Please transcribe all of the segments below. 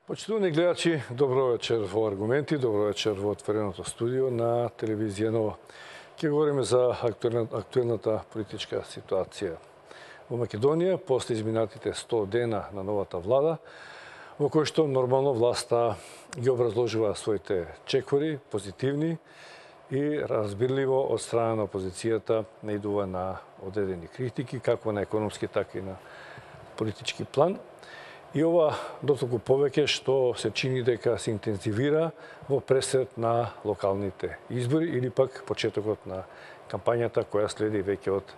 Почитувани гледачи, добро вечер во Аргументи, добро вечер во отвореното студио на телевизија Нова. Ќе говориме за актуелната политичка ситуација во Македонија после изминатите 100 дена на новата влада, во кој што нормално власта ги образложува своите чекори, позитивни и разбирливо од страна на опозицијата наидува на одредени критики, како на економски, така и на политички план. И ова дотолку повеќе што се чини дека се интензивира во пресред на локалните избори или пак почетокот на кампањата која следи веќе од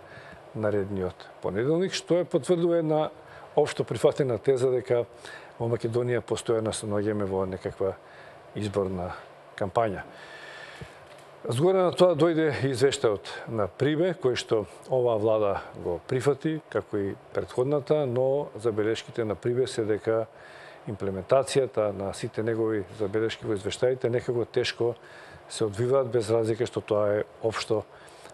наредниот понеделник, што е потврдува една општо прифатена теза дека во Македонија постојано се наоѓаме во некаква изборна кампања. Згоре на тоа дојде извештајот на Прибе, кој што оваа влада го прифати, како и претходната, но забелешките на Прибе се дека имплементацијата на сите негови забелешки во извештаите некако тешко се одвиваат, без разлика што тоа е општо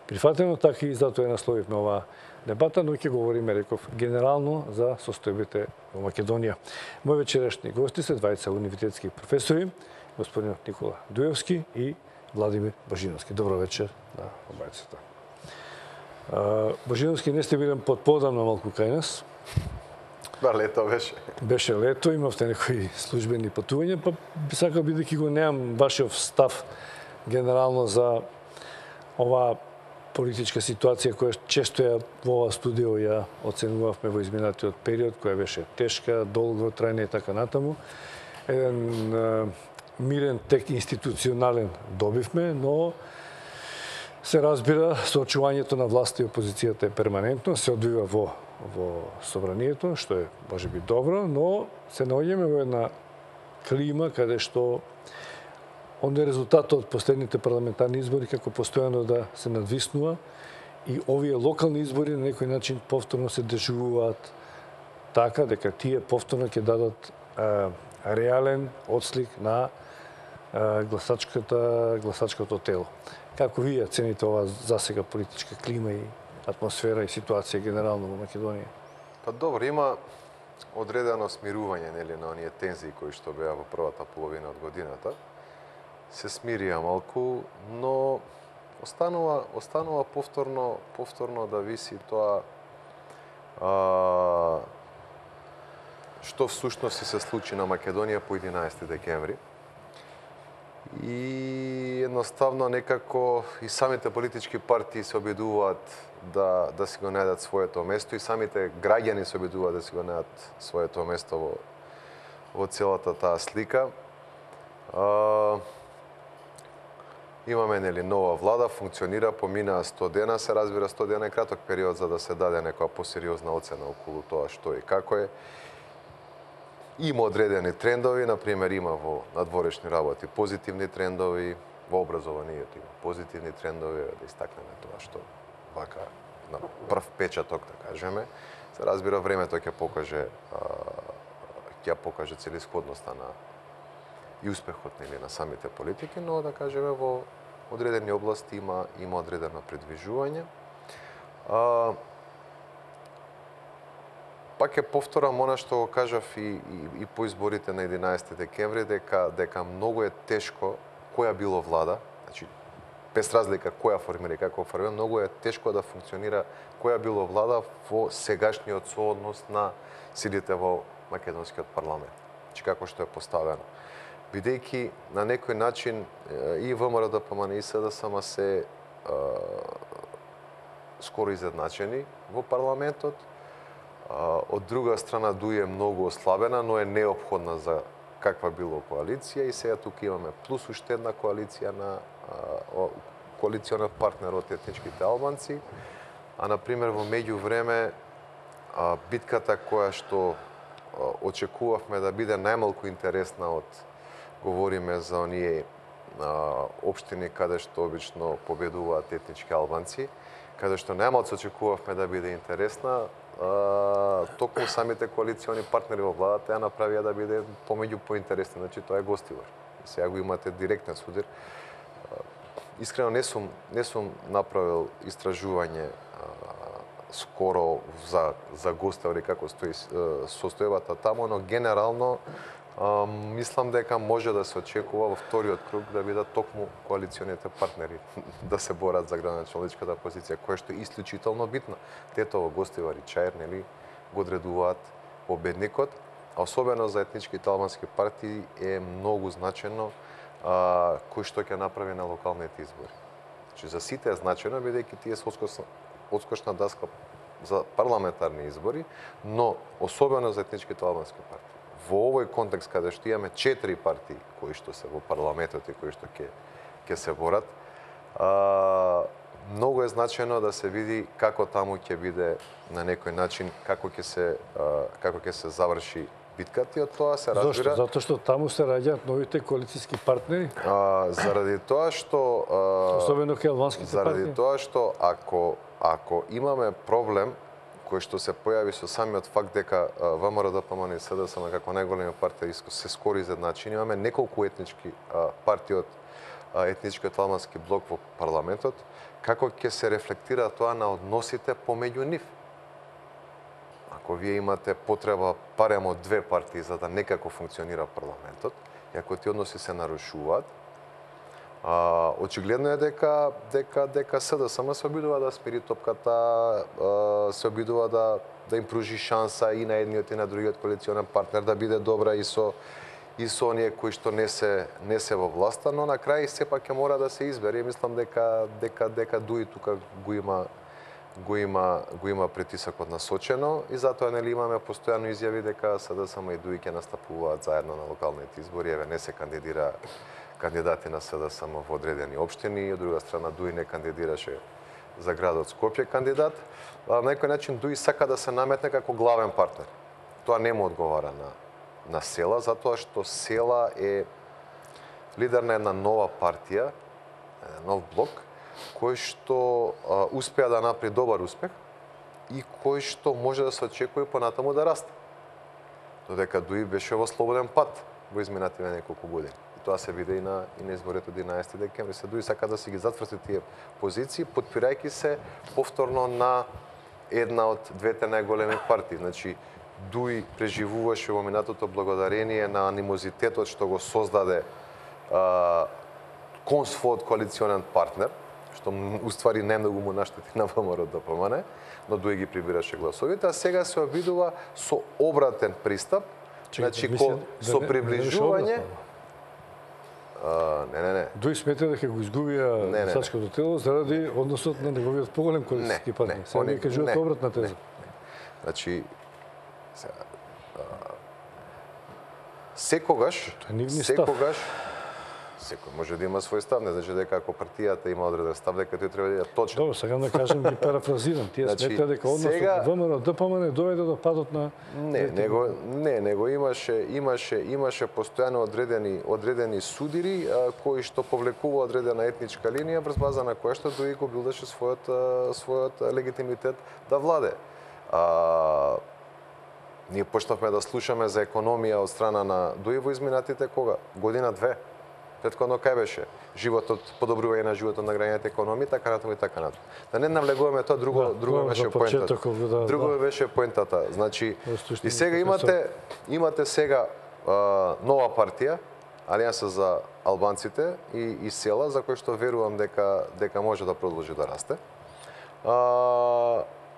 прифатено, така и затоа ја насловивме оваа дебата, но ќе говориме, реков, генерално за состојбите во Македонија. Мои вечерашни гости се двајца универзитетски професори, господинот Никола Дуевски и Владимир Божиновски. Добро вечер на обајцата. Божиновски, не сте билен подамна малку кај нас. Да, лето беше. Беше лето, имавте некои службени патувања, па би сакал бидејќи го немам вашиот став генерално за оваа политичка ситуација која често ја во оваа студио ја оценувавме во изминатиот период, која беше тешка, долго трајна и така натаму. Еден мирен тек институционален добивме, но се разбира соочувањето на власта и опозицијата е перманентно, се одвива во собранието, што е можеби добро, но се наоѓаме во една клима каде што онде резултатот од последните парламентарни избори како постојано да се надвиснува и овие локални избори на некој начин повторно се дежуруваат така дека тие повторно ќе дадат реален отслик на гласачкото тело. Како вие цените оваа засега политичка клима и атмосфера и ситуација генерално во Македонија? Па добро, има одредено смирување нели на оние тензии кои што беа во првата половина од годината. Се смирија малку, но останува повторно да виси тоа што всушност се случи на Македонија по 11 декември. И едноставно некако и самите политички партии се обидуваат да си го најдат своето место и самите граѓани се обидуваат да си го најдат своето место во целата таа слика. Имаме нели нова влада, функционира, поминаа 100 дена, се разбира 100 дена е краток период за да се даде некоја посериозна оцена околу тоа што и како е. Има одредени трендови, например има во надворешни работи позитивни трендови, во образованието има позитивни трендови, да истакнеме тоа што вака на прв печаток, да кажеме. Се разбира времето ќе покаже целисходноста на и успехот нели на самите политики, но да кажеме во одредени области има одредено придвижување. Пак ќе повторам она што го кажав и по изборите на 11 декември, дека многу е тешко која било влада, значи без разлика која формира и како формира, многу е тешко да функционира која било влада во сегашниот сооднос на силите во македонскиот парламент, значи како што е поставено. Бидејќи на некој начин и ВМРО, ДПМН и СДСМ се скоро изедначени во парламентот. Од друга страна ДУИ е многу ослабена, но е неопходна за каква било коалиција и сега тука имаме плюс уште една коалиција на коалиционен партнер од етничките албанци, а например во меѓувреме битката која што очекувавме да биде најмалку интересна говориме за оние општини каде што обично победуваат етнички албанци, каде што најмалку очекувавме да биде интересна, токму самите коалициони партнери во владата ја направија да биде помеѓу поинтересни, значи тоа е Гостивар. Сега го имате директен судир. Искрено не сум направил истражување скоро за Гостивар и како стои состојбата таму, но генерално Мислам дека може да се очекува во вториот круг да бидат токму коалиционите партнери да се борат за градоначалничката позиција, која што е исклучително битна. Тетово, Гостивар и Чаир, нели, го одредуваат победникот, а особено за етничките албански партии е многу значено кој што ќе направи на локалните избори. Значи, за сите е значено, бидејќи тие се одскочна daска за парламентарни избори, но особено за етничките албански партии. Во овој контекст, каде што имаме 4 партии кои што се во парламентот и кои што ќе се борат, многу е значено да се види како таму ќе биде на некој начин, како ќе се заврши битката и од тоа се разбира. Зошто? Затоа што таму се раѓаат новите коалициски партнери? Заради тоа што особено кај албанските партии. Заради тоа што ако имаме проблем кој што се појави со самиот факт дека ВМРО-ДПМН и СДСМ како најголеми партии се скоро изедначени, имаме неколку етнички партии од етничкиот албански блок во парламентот, како ќе се рефлектира тоа на односите помеѓу нив? Ако вие имате потреба барем од две партии за да некако функционира парламентот, и ако тие односи се нарушуваат, очигледно е дека СДСМ се обидува да смири топката, се обидува да им пружи шанса и на едниот и на другиот коалиционен партнер да биде добра и со оние кои што не се во власта, но на крај сепак ќе мора да се избере. Мислам дека дуи тука го има притисокот насочено и затоа нели имаме постојано изјави дека СДСМ и дуи ќе настапуваат заедно на локалните избори. Еве не се кандидира кандидати на СДСМ во одредени општини, од друга страна Дуи не кандидираше за градот Скопје кандидат. На некој начин Дуи сака да се наметне како главен партнер. Тоа не му одговара на Села, затоа што Села е лидер на една нова партија, нов блок, кој што успеа да направи добар успех и кој што може да се очекува понатаму да расте. Додека Дуи беше во слободен пат во изминативе неколку години. Тоа се виде и на изборите од 11 декември. Се Дуи сака да си ги затврти тие позиции, потпирајќи се повторно на една од двете најголеми партии. Значи, Дуи преживуваше во минатото благодарение на анимозитетот што го создаде кон својот коалиционен партнер, што уствари најмногу му наштети на ВМРО-ДПМН, но Дуи ги прибираше гласовите, а сега се обидува со обратен пристап, значи со приближување. Не. Дуи смета дека го изгубија гласачкото тело заради односот на неговиот поголем коалициски партнер. Сега ми кажуват обратна теза. Значи, секогаш секој може да има свој став, не значи дека ако партијата има одреден став, дека тој треба да биде точен. Добро, сега да кажем ги парафразирам. Тие смета дека односот на ВМРО-ДПМН доведе до падот на него имаше постојано одредени судири кои што повлекува одредена етничка линија врз база на која што Дуи го билдаше својот легитимитет да владе. Ние почнавме да слушаме за економија од страна на Дуи во изминатите кога? Година-две. Претходно кај беше? Животот, подобрување на животот на граѓаните, економија, така натаму и така натаму. Да не навлегуваме тоа, друго беше поентата. Друго беше поентата. Значи, и сега имате сега нова партија, Алијанса за албанците и Села, за кој што верувам дека може да продолжи да расте.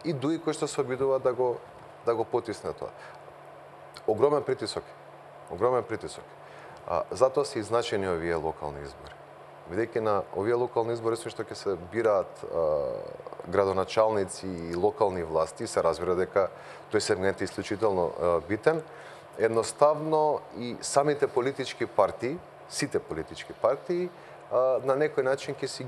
И Дуи кој што се обидува да го потисне тоа. Огромен притисок. Затоа се изначени овие локални избори. Бидејќи на овие локални избори што ќе се бираат градоначалници и локални власти, се разбира дека тој сегмент е исклучително битен. Едноставно и самите политички партии, сите политички партии, на некој начин ќе си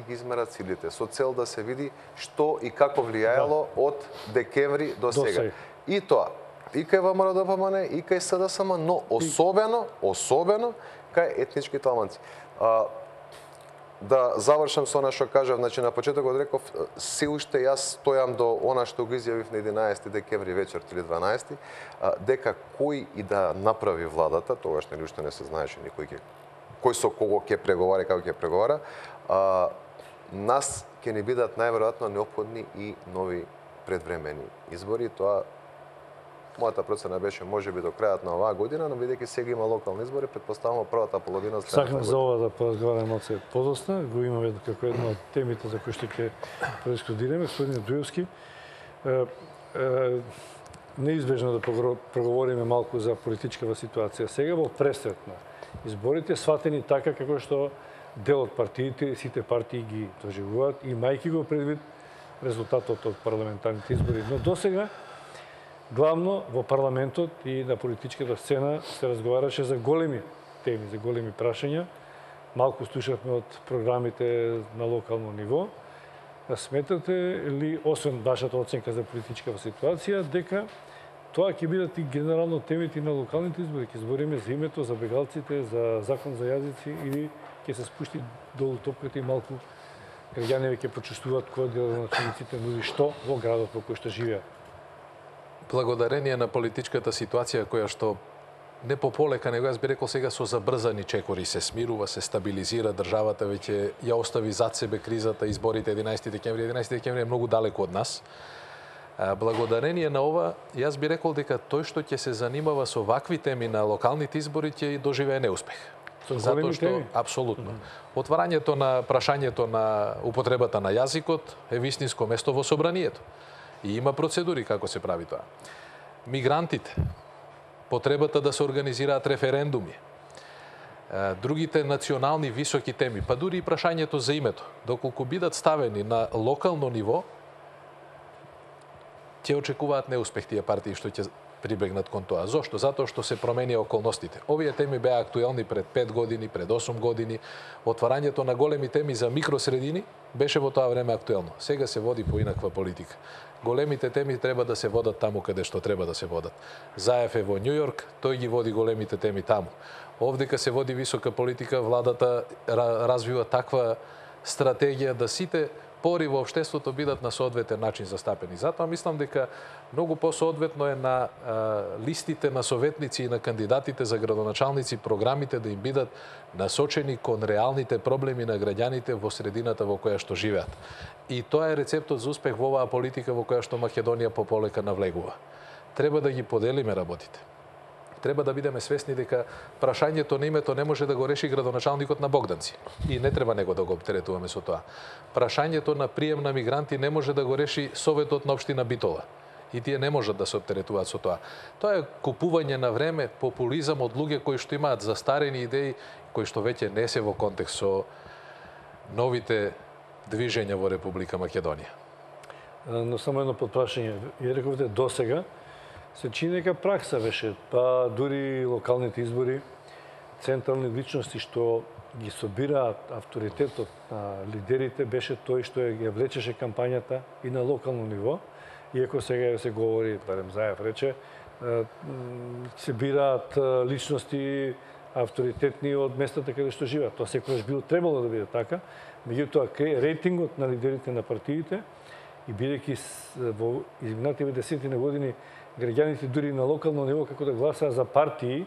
ги измерат силите со цел да се види што и како влијаело од декември до сега. И тоа и кај ВМРО-ДПМН, и кај СДСМ, но особено кај етничките албанци. Да завршам со она што кажав, значи на почетокот реков, се уште јас стојам до она што го изјавив на 11 декември вечер или 12, дека кој и да направи владата, тогаш нели уште не се знаеше никој кој со кого ќе преговара и како ќе преговара, нас ќе ни бидат најверојатно неопходни и нови предвремени избори. Тоа Мојата процена беше можеби до крајот на оваа година, но бидејќи сега има локални избори, претпоставувам првата половина од следната Сакам за ова да поразговараме малце подоцна, го имаме како една од темите за кои што ќе предискутираме. Господин Дујовски, неизбежно да проговориме малку за политичкава ситуација. Сега во пресрет на изборите сватени така како што дел од партиите, сите партии ги доживуваат, имајќи го предвид резултатот од парламентарните избори. Но досега главно во парламентот и на политичката сцена се разговараше за големи теми, за големи прашања. Малку слушавме од програмите на локално ниво. Сметате ли, освен вашата оценка за политичкава ситуација, дека тоа ќе бидат и генерално темите на локалните избори? Ќе збориме за името, за бегалците, за закон за јазици или ќе се спушти долу топката и малку граѓани ќе почувствуваат кој од градоначалниците нуди што во градот во кој што живеат? Благодарение на политичката ситуација која што не пополека, него јас би рекол сега со забрзани чекори се смирува, се стабилизира државата, веќе ја остави зад себе кризата, изборите 11 декември. 11 декември е многу далеко од нас. Благодарение на ова, јас би рекол дека тој што ќе се занимава со вакви теми на локалните избори ќе доживее неуспех. Затоа што апсолутно. Отварањето на прашањето на употребата на јазикот е вистинско место во собранието. И има процедури како се прави тоа. Мигрантите, потребата да се организираат референдуми, другите национални високи теми, па дури и прашањето за името, доколку бидат ставени на локално ниво, ќе очекуваат неуспех тие партии што ќе прибегнат кон тоа. Зошто? Затоа што се променија околностите. Овие теми беа актуелни пред 5 години, пред 8 години. Отварањето на големи теми за микросредини беше во тоа време актуелно. Сега се води поинаква политика. Големите теми треба да се водат таму каде што треба да се водат. Заев е во Њу Јорк, тој ги води големите теми таму. Овдека се води висока политика, владата развива таква стратегија да сите пори во општеството бидат на соодветен начин застапени. Затоа мислам дека многу посоодветно е на листите на советници и на кандидатите за градоначалници програмите да им бидат насочени кон реалните проблеми на граѓаните во средината во која што живеат. И тоа е рецептот за успех во оваа политика во која што Македонија пополека навлегува. Треба да ги поделиме работите. Треба да бидеме свесни дека прашањето на името не може да го реши градоначалникот на Богданци. И не треба него да го оптеретуваме со тоа. Прашањето на прием на мигранти не може да го реши Советот на општина Битола. И тие не можат да се оптеретуваат со тоа. Тоа е купување на време, популизам од луѓе кои што имаат застарени идеи, кои што веќе не се во контекст со новите движења во Република Македонија. Но само едно подпрашање. Ја рековте досега се чини дека пракса беше, па дури локалните избори, централни личности што ги собираат авторитетот на лидерите беше тој што ја влечеше кампањата и на локално ниво, иако сега се говори, барем Заев рече, се бираат личности авторитетни од местата каде што живеат. Тоа секогаш било требало да биде така, меѓутоа рейтингот на лидерите на партиите и бидејќи во изминативе десетина години граѓаните дури на локално ниво како да гласаа за партии,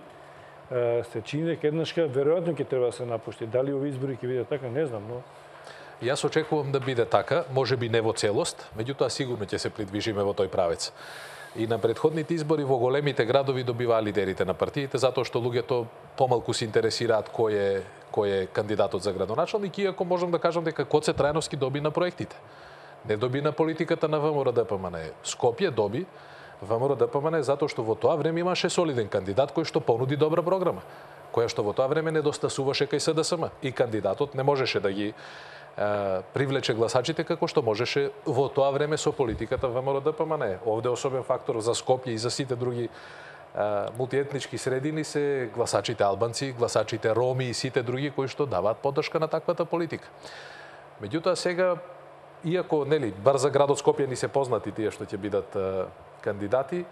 се чини дека еднашка веројатно ќе треба да се напушти. Дали овие избори ќе биде така, не знам, но Јас очекувам да биде така, можеби не во целост, меѓутоа сигурно ќе се придвижиме во тој правец. И на претходните избори во големите градови добиваа лидерите на партиите, затоа што луѓето помалку се интересираат кој е кандидатот за градоначалник, иако можам да кажам дека Коце Трајновски доби на проектите. Не доби на политиката на ВМРО-ДПМН. Скопје доби ВМРО-ДПМН затоа што во тоа време имаше солиден кандидат кој што понуди добра програма, која што во тоа време недостасуваше кај СДСМ. И кандидатот не можеше да ги привлече гласачите како што можеше во тоа време со политиката ВМРО-ДПМН. Овде особен фактор за Скопје и за сите други мултиетнички средини се гласачите албанци, гласачите роми и сите други кои што даваат поддршка на таквата политика. Меѓутоа сега, иако бар за градот Скопје ни се познати тие што ќе бидат кандидати,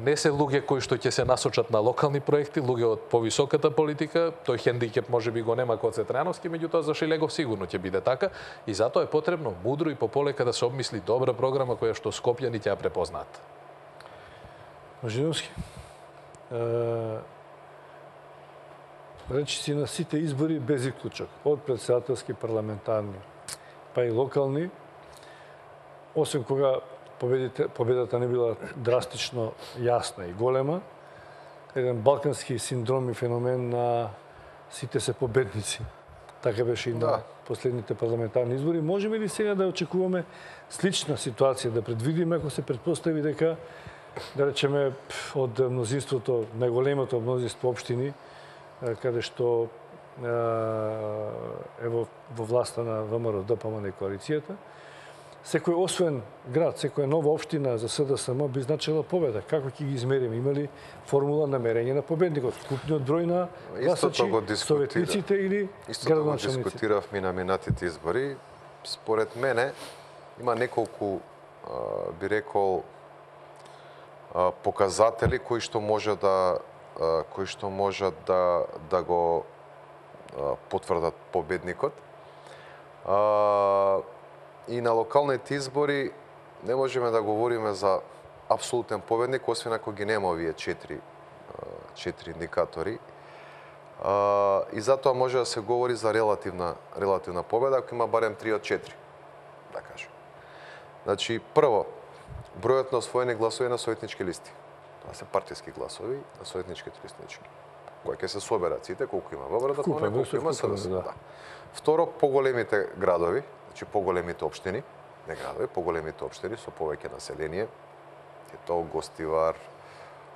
не се луѓе кои што ќе се насочат на локални проекти, луѓе од повисоката политика, тој хендикеп можеби го нема Коце Трајновски, меѓутоа за Шилегов сигурно ќе биде така и затоа е потребно мудро и пополека да се обмисли добра програма која што Скопјани ќе ја препознаат. Можиновски, речи си на сите избори без исклучок, од председателски, парламентарни, па и локални, освен кога победата не била драстично јасна и голема. Еден балкански синдром и феномен на сите се победници. Така беше и на последните парламентарни избори. Можеме ли сега да очекуваме слична ситуација, да предвидиме, ако се предпостави дека, да речеме, од мнозинството, најголемото мнозинство општини, каде што е во власта на ВМРО, ДПМН и коалицијата, секој освен град, секоја нова општина за СДСМ би значила победа. Како ќе ги измериме? Има ли формула на мерење на победникот? Вкупниот број на гласачи, советниците или градоначалниците? Истото го дискутиравме на минатите избори. Според мене има неколку, би рекол, показатели кои што може да го потврдат победникот. И на локалните избори не можеме да говориме за апсолутен победник, освен ако ги нема овие четири индикатори. И затоа може да се говори за релативна победа, ако има барем 3 од 4, да кажем. Значи, прво, бројот на освоени гласови на советнички листи. Тоа се партиски гласови на советничките листнички. Кои ќе се соберат сите, колку има ВМРО, колку има СДС. Да. Второ, поголемите градови, значи поголемите општини, не градови, поголемите општини со повеќе население, тоа Гостивар,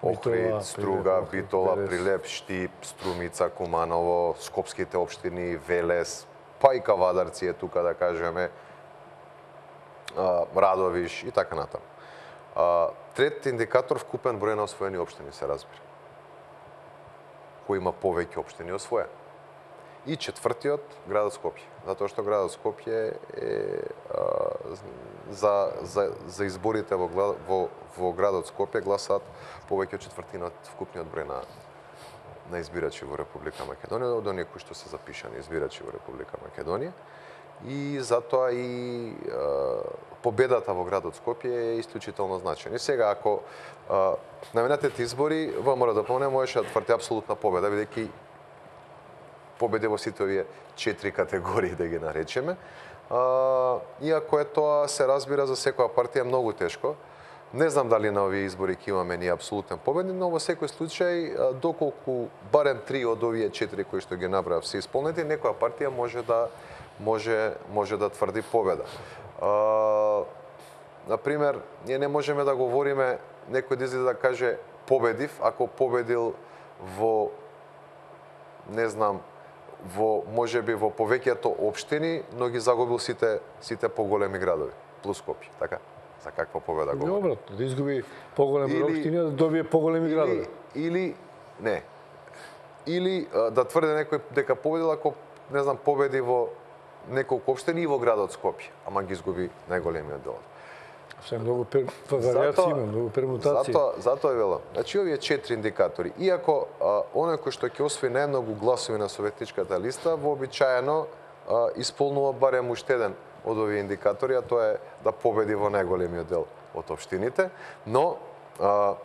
Охрид, Струга, Битола, Прилеп, Штип, Струмица, Куманово, Скопските општини, Велес, па и Кавадарци е тука, да кажеме, Радовиш и така натаму. Трет индикатор, вкупен број на освоени општини, се разбира. Кој има повеќе општини освоени. И четвртиот, градот Скопје. Затоа што градот Скопје е за изборите во градот Скопје гласаат повеќе од четвртина од вкупниот број на избирачи во Република Македонија, од оние кои што се запишани избирачи во Република Македонија. И затоа и победата во градот Скопје е исклучително значајна. И сега, ако на минатите избори ВМРО ДПМН можеше да тврди апсолутна победа, бидејќи победи во сите овие 4 категории, да ги наречеме. Иако е тоа, се разбира, за секоја партија многу тешко. Не знам дали на овие избори ќе имаме ние апсолутен победник, но во секој случај, доколку барем 3 од овие 4 кои што ги набрав се исполнети, некоја партија може да тврди победа. Например, ние не можеме да говориме некој да излезе да каже победив, ако победил во, не знам, можеби во повеќето општини, но ги загубил сите поголеми градови, плюс Скопје, така? За каква победа говори? Добро, да изгуби поголеми општини, да добие поголеми градови. Или да тврди некој дека победил ако, не знам, победи во неколку општини и во градот Скопје, ама ги изгуби најголемиот дел. Се многу вариации има, многу пермутации. Затоа велам. Значи овие 4 индикатори, иако оној кој што ќе освои најмногу гласови на советничката листа, вообичаено исполнува барем уште еден од овие индикатори, а тоа е да победи во најголемиот дел од општините, но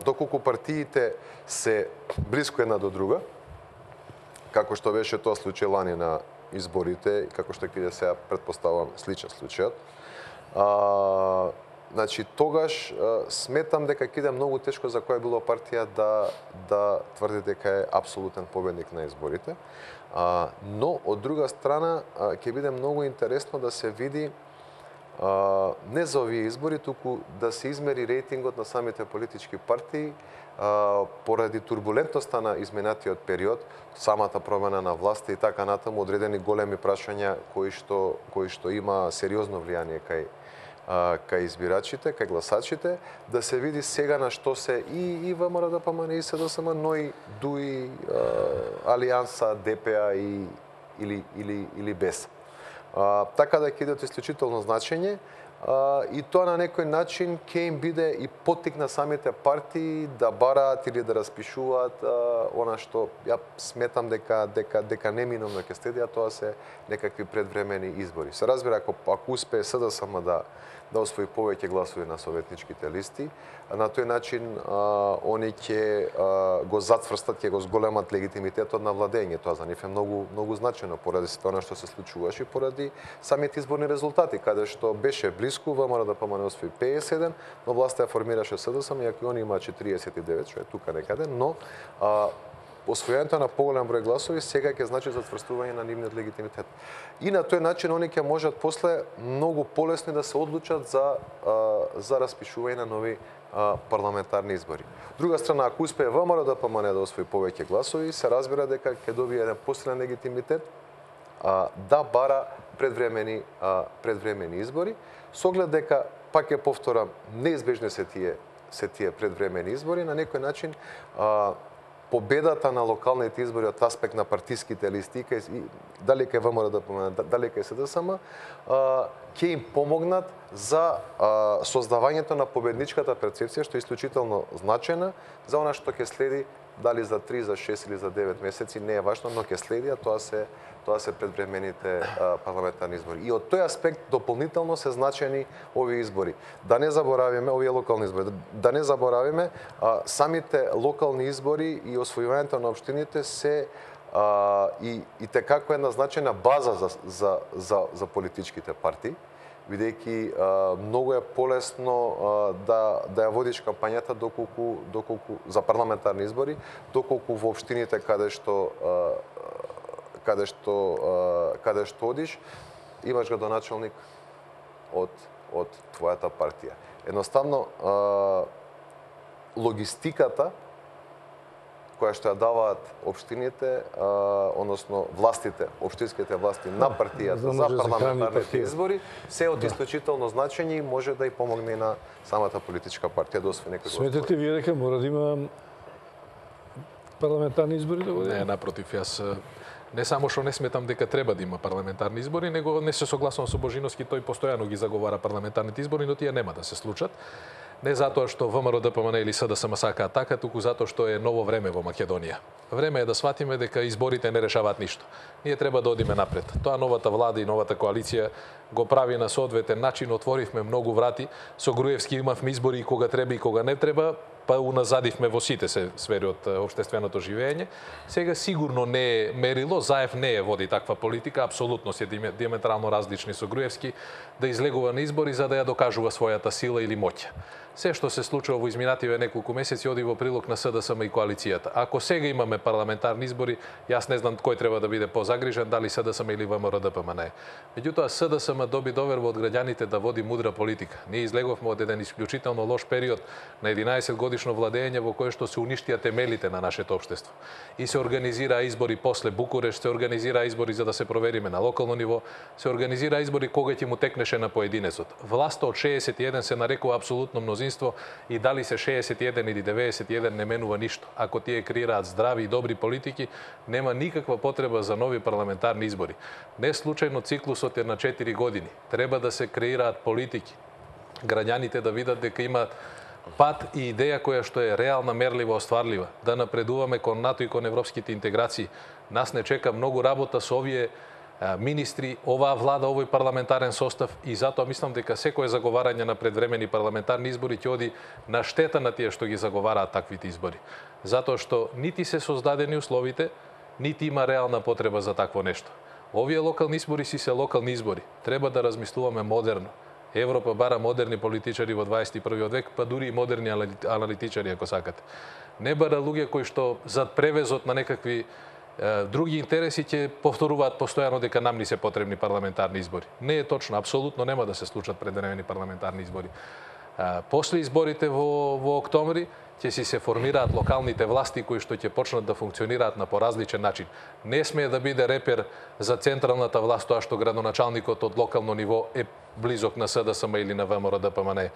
доколку партиите се блиску една до друга, како што беше тоа случај лани на изборите, како што ќе биде сега, предпоставувам, сличен случајот, значи, тогаш сметам дека ќе иде многу тешко за која било партија да тврди дека е апсолутен победник на изборите. Но, од друга страна, ќе биде многу интересно да се види не за овие избори, туку да се измери рейтингот на самите политички партии поради турбулентноста на изминатиот период, самата промена на власта и така натаму, одредени големи прашања кои што има сериозно влијание кај избирачите, кај гласачите, да се види сега на што се и ВМРО ДПМН и СДСМ, но и ДУИ, Алијанса, ДПА или БЕС. Така да ќе идат исклучително значење и тоа на некој начин ќе им биде и поттик на самите партии да бараат или да распишуваат она што ја сметам дека неминовно ќе следи, а тоа се некакви предвремени избори. Се разбира, ако успее СДСМ да освои повеќе гласови на советничките листи, на тој начин они ќе го затврстат, ќе го зголемат легитимитетот на владење. Тоа за нив е многу значено поради се тоа што се случуваше и поради самите изборни резултати, каде што беше близко блиску, ВМРО ДПМН освои 51, но власта ја формираше СДСМ, иако и они има 49, што е тука некаде, но освојањето на поголем број гласови сега ќе значи затврстување на нивниот легитимитет. И на тој начин они ќе можат после многу полесни да се одлучат за распишување на нови парламентарни избори. Друга страна, ако успее ВМРО ДПМН да освои повеќе гласови, се разбира дека ќе добие еден посилен легитимитет да бара предвремени избори, со оглед дека, пак ќе повторам, неизбежни се тие предвремени избори, на некој начин победата на локалните избори од аспект на партиските листи, дали кај ВМРО ДПМН, дали кај СДСМ, ќе им помогнат за создавањето на победничката перцепција, што е исклучително значена за она што ќе следи, дали за 3, за 6 или за 9 месеци, не е важно, но ќе следи, а тоа се предвремените парламентарни избори. И од тој аспект дополнително се значени овие избори. Да не заборавиме овие локални избори. Да не заборавиме самите локални избори и освојувањето на општините се и tekako една значена база за политичките партии, бидејќи многу е полесно да ја водиш кампањата доколку за парламентарни избори, доколку во општините каде што одиш, имаш градоначалник од твојата партија. Едноставно логистиката која што ја даваат општините, односно властите, општинските власти на партијата за парламентарните избори, се од исклучително значење и може да ја помогне на самата политичка партија да освои некој. Сметате вие дека мора да има парламентарни избори да Не, напротив, јас не само што не сметам дека треба да има парламентарни избори, него не се согласувам со Божиновски, тој постојано ги заговара парламентарните избори, но тие нема да се случат. Не затоа што ВМРО ДПМН или СДСМ сакаат така, туку затоа што е ново време во Македонија. Време е да сватиме дека изборите не решаваат ништо. Ние треба да одиме напред. Тоа новата влада и новата коалиција го прави на соодветен начин, отворивме многу врати. Со Груевски имавме избори и кога треба и кога не треба, па уназадивме во сите сфери од општественото живење. Сега сигурно не е мерило, Заев не е води таква политика, апсолутно се диаметрално различни со Груевски, да излегува на избори за да ја докажува својата сила или моќ. Се што се случува во изминативе неколку месеци оди во прилог на СДСМ и коалицијата. Ако сега имаме парламентарни избори, јас не знам кој треба да биде позагрижен, дали СДСМ или ВМРО ДПМН. Меѓутоа СДСМ доби доверба од граѓаните да води мудра политика. Ние излеговме од еден исклучително лош период на 11 годишно владење во кое што се уништија темелите на нашето општество. И се организира избори после Букурешт, се организира избори за да се провериме на локално ниво, се организира избори кога ќе му текнеше на поединецот. Власта од 61 се нарекува апсолутно мнозинство и дали се 61 или 91 не менува ништо. Ако тие креираат здрави и добри политики, нема никаква потреба за нови парламентарни избори. Не случајно циклусот е на 4 години. Треба да се креираат политики. Граѓаните да видат дека има пат и идеја која што е реална, мерлива, остварлива. Да напредуваме кон НАТО и кон европските интеграции. Нас не чека многу работа со овие министри, оваа влада, овој парламентарен состав и затоа мислам дека секое заговарање на предвремени парламентарни избори ќе оди на штета на тие што ги заговараат таквите избори. Затоа што нити се создадени условите, нити има реална потреба за такво нешто. Овие локални избори си се локални избори. Треба да размислуваме модерно. Европа бара модерни политичари во 21. век, па дури и модерни аналитичари, ако сакате. Не бара луѓе кои што зад превезот на некакви други интереси ќе повторуваат постојано дека нам ни се потребни парламентарни избори. Не е точно, апсолутно нема да се случат предвремени парламентарни избори. После изборите во октомври ќе си се формираат локалните власти кои што ќе почнат да функционираат на поразличен начин. Не смее да биде репер за централната власт тоа што градоначалникот од локално ниво е близок на СДСМ или на ВМРО ДПМН.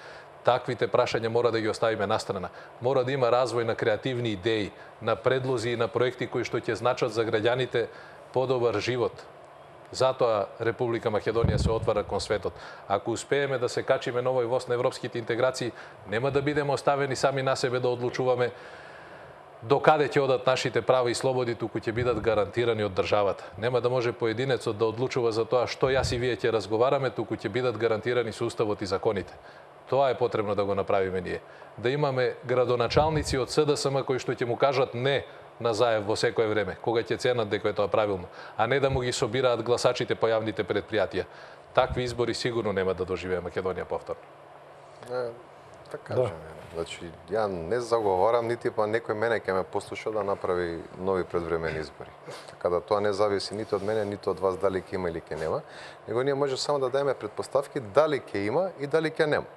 Таквите прашања мора да ги оставиме настрана. Мора да има развој на креативни идеи, на предлози и на проекти кои што ќе значат за граѓаните подобар живот. Затоа Република Македонија се отвара кон светот. Ако успееме да се качиме на овој воз на европските интеграции, нема да бидеме оставени сами на себе да одлучуваме до каде ќе одат нашите права и слободи, туку ќе бидат гарантирани од државата. Нема да може поединецот да одлучува за тоа што јас и вие ќе разговараме, туку ќе бидат гарантирани со уставот и законите. Тоа е потребно да го направиме ние. Да имаме градоначалници од СДСМ кои што ќе му кажат не на Заев во секое време, кога ќе ценат дека е тоа правилно, а не да му ги собираат гласачите по јавните предпријатија. Такви избори сигурно нема да доживее Македонија повторно. Така кажем. Значи, ја не заговарам, нити па некој мене ќе ме послуша да направи нови предвремени избори. Така да тоа не зависи нито од мене, нито од вас дали ќе има или ќе нема, него ние може само да даеме предпоставки дали ќе има и дали ќе нема.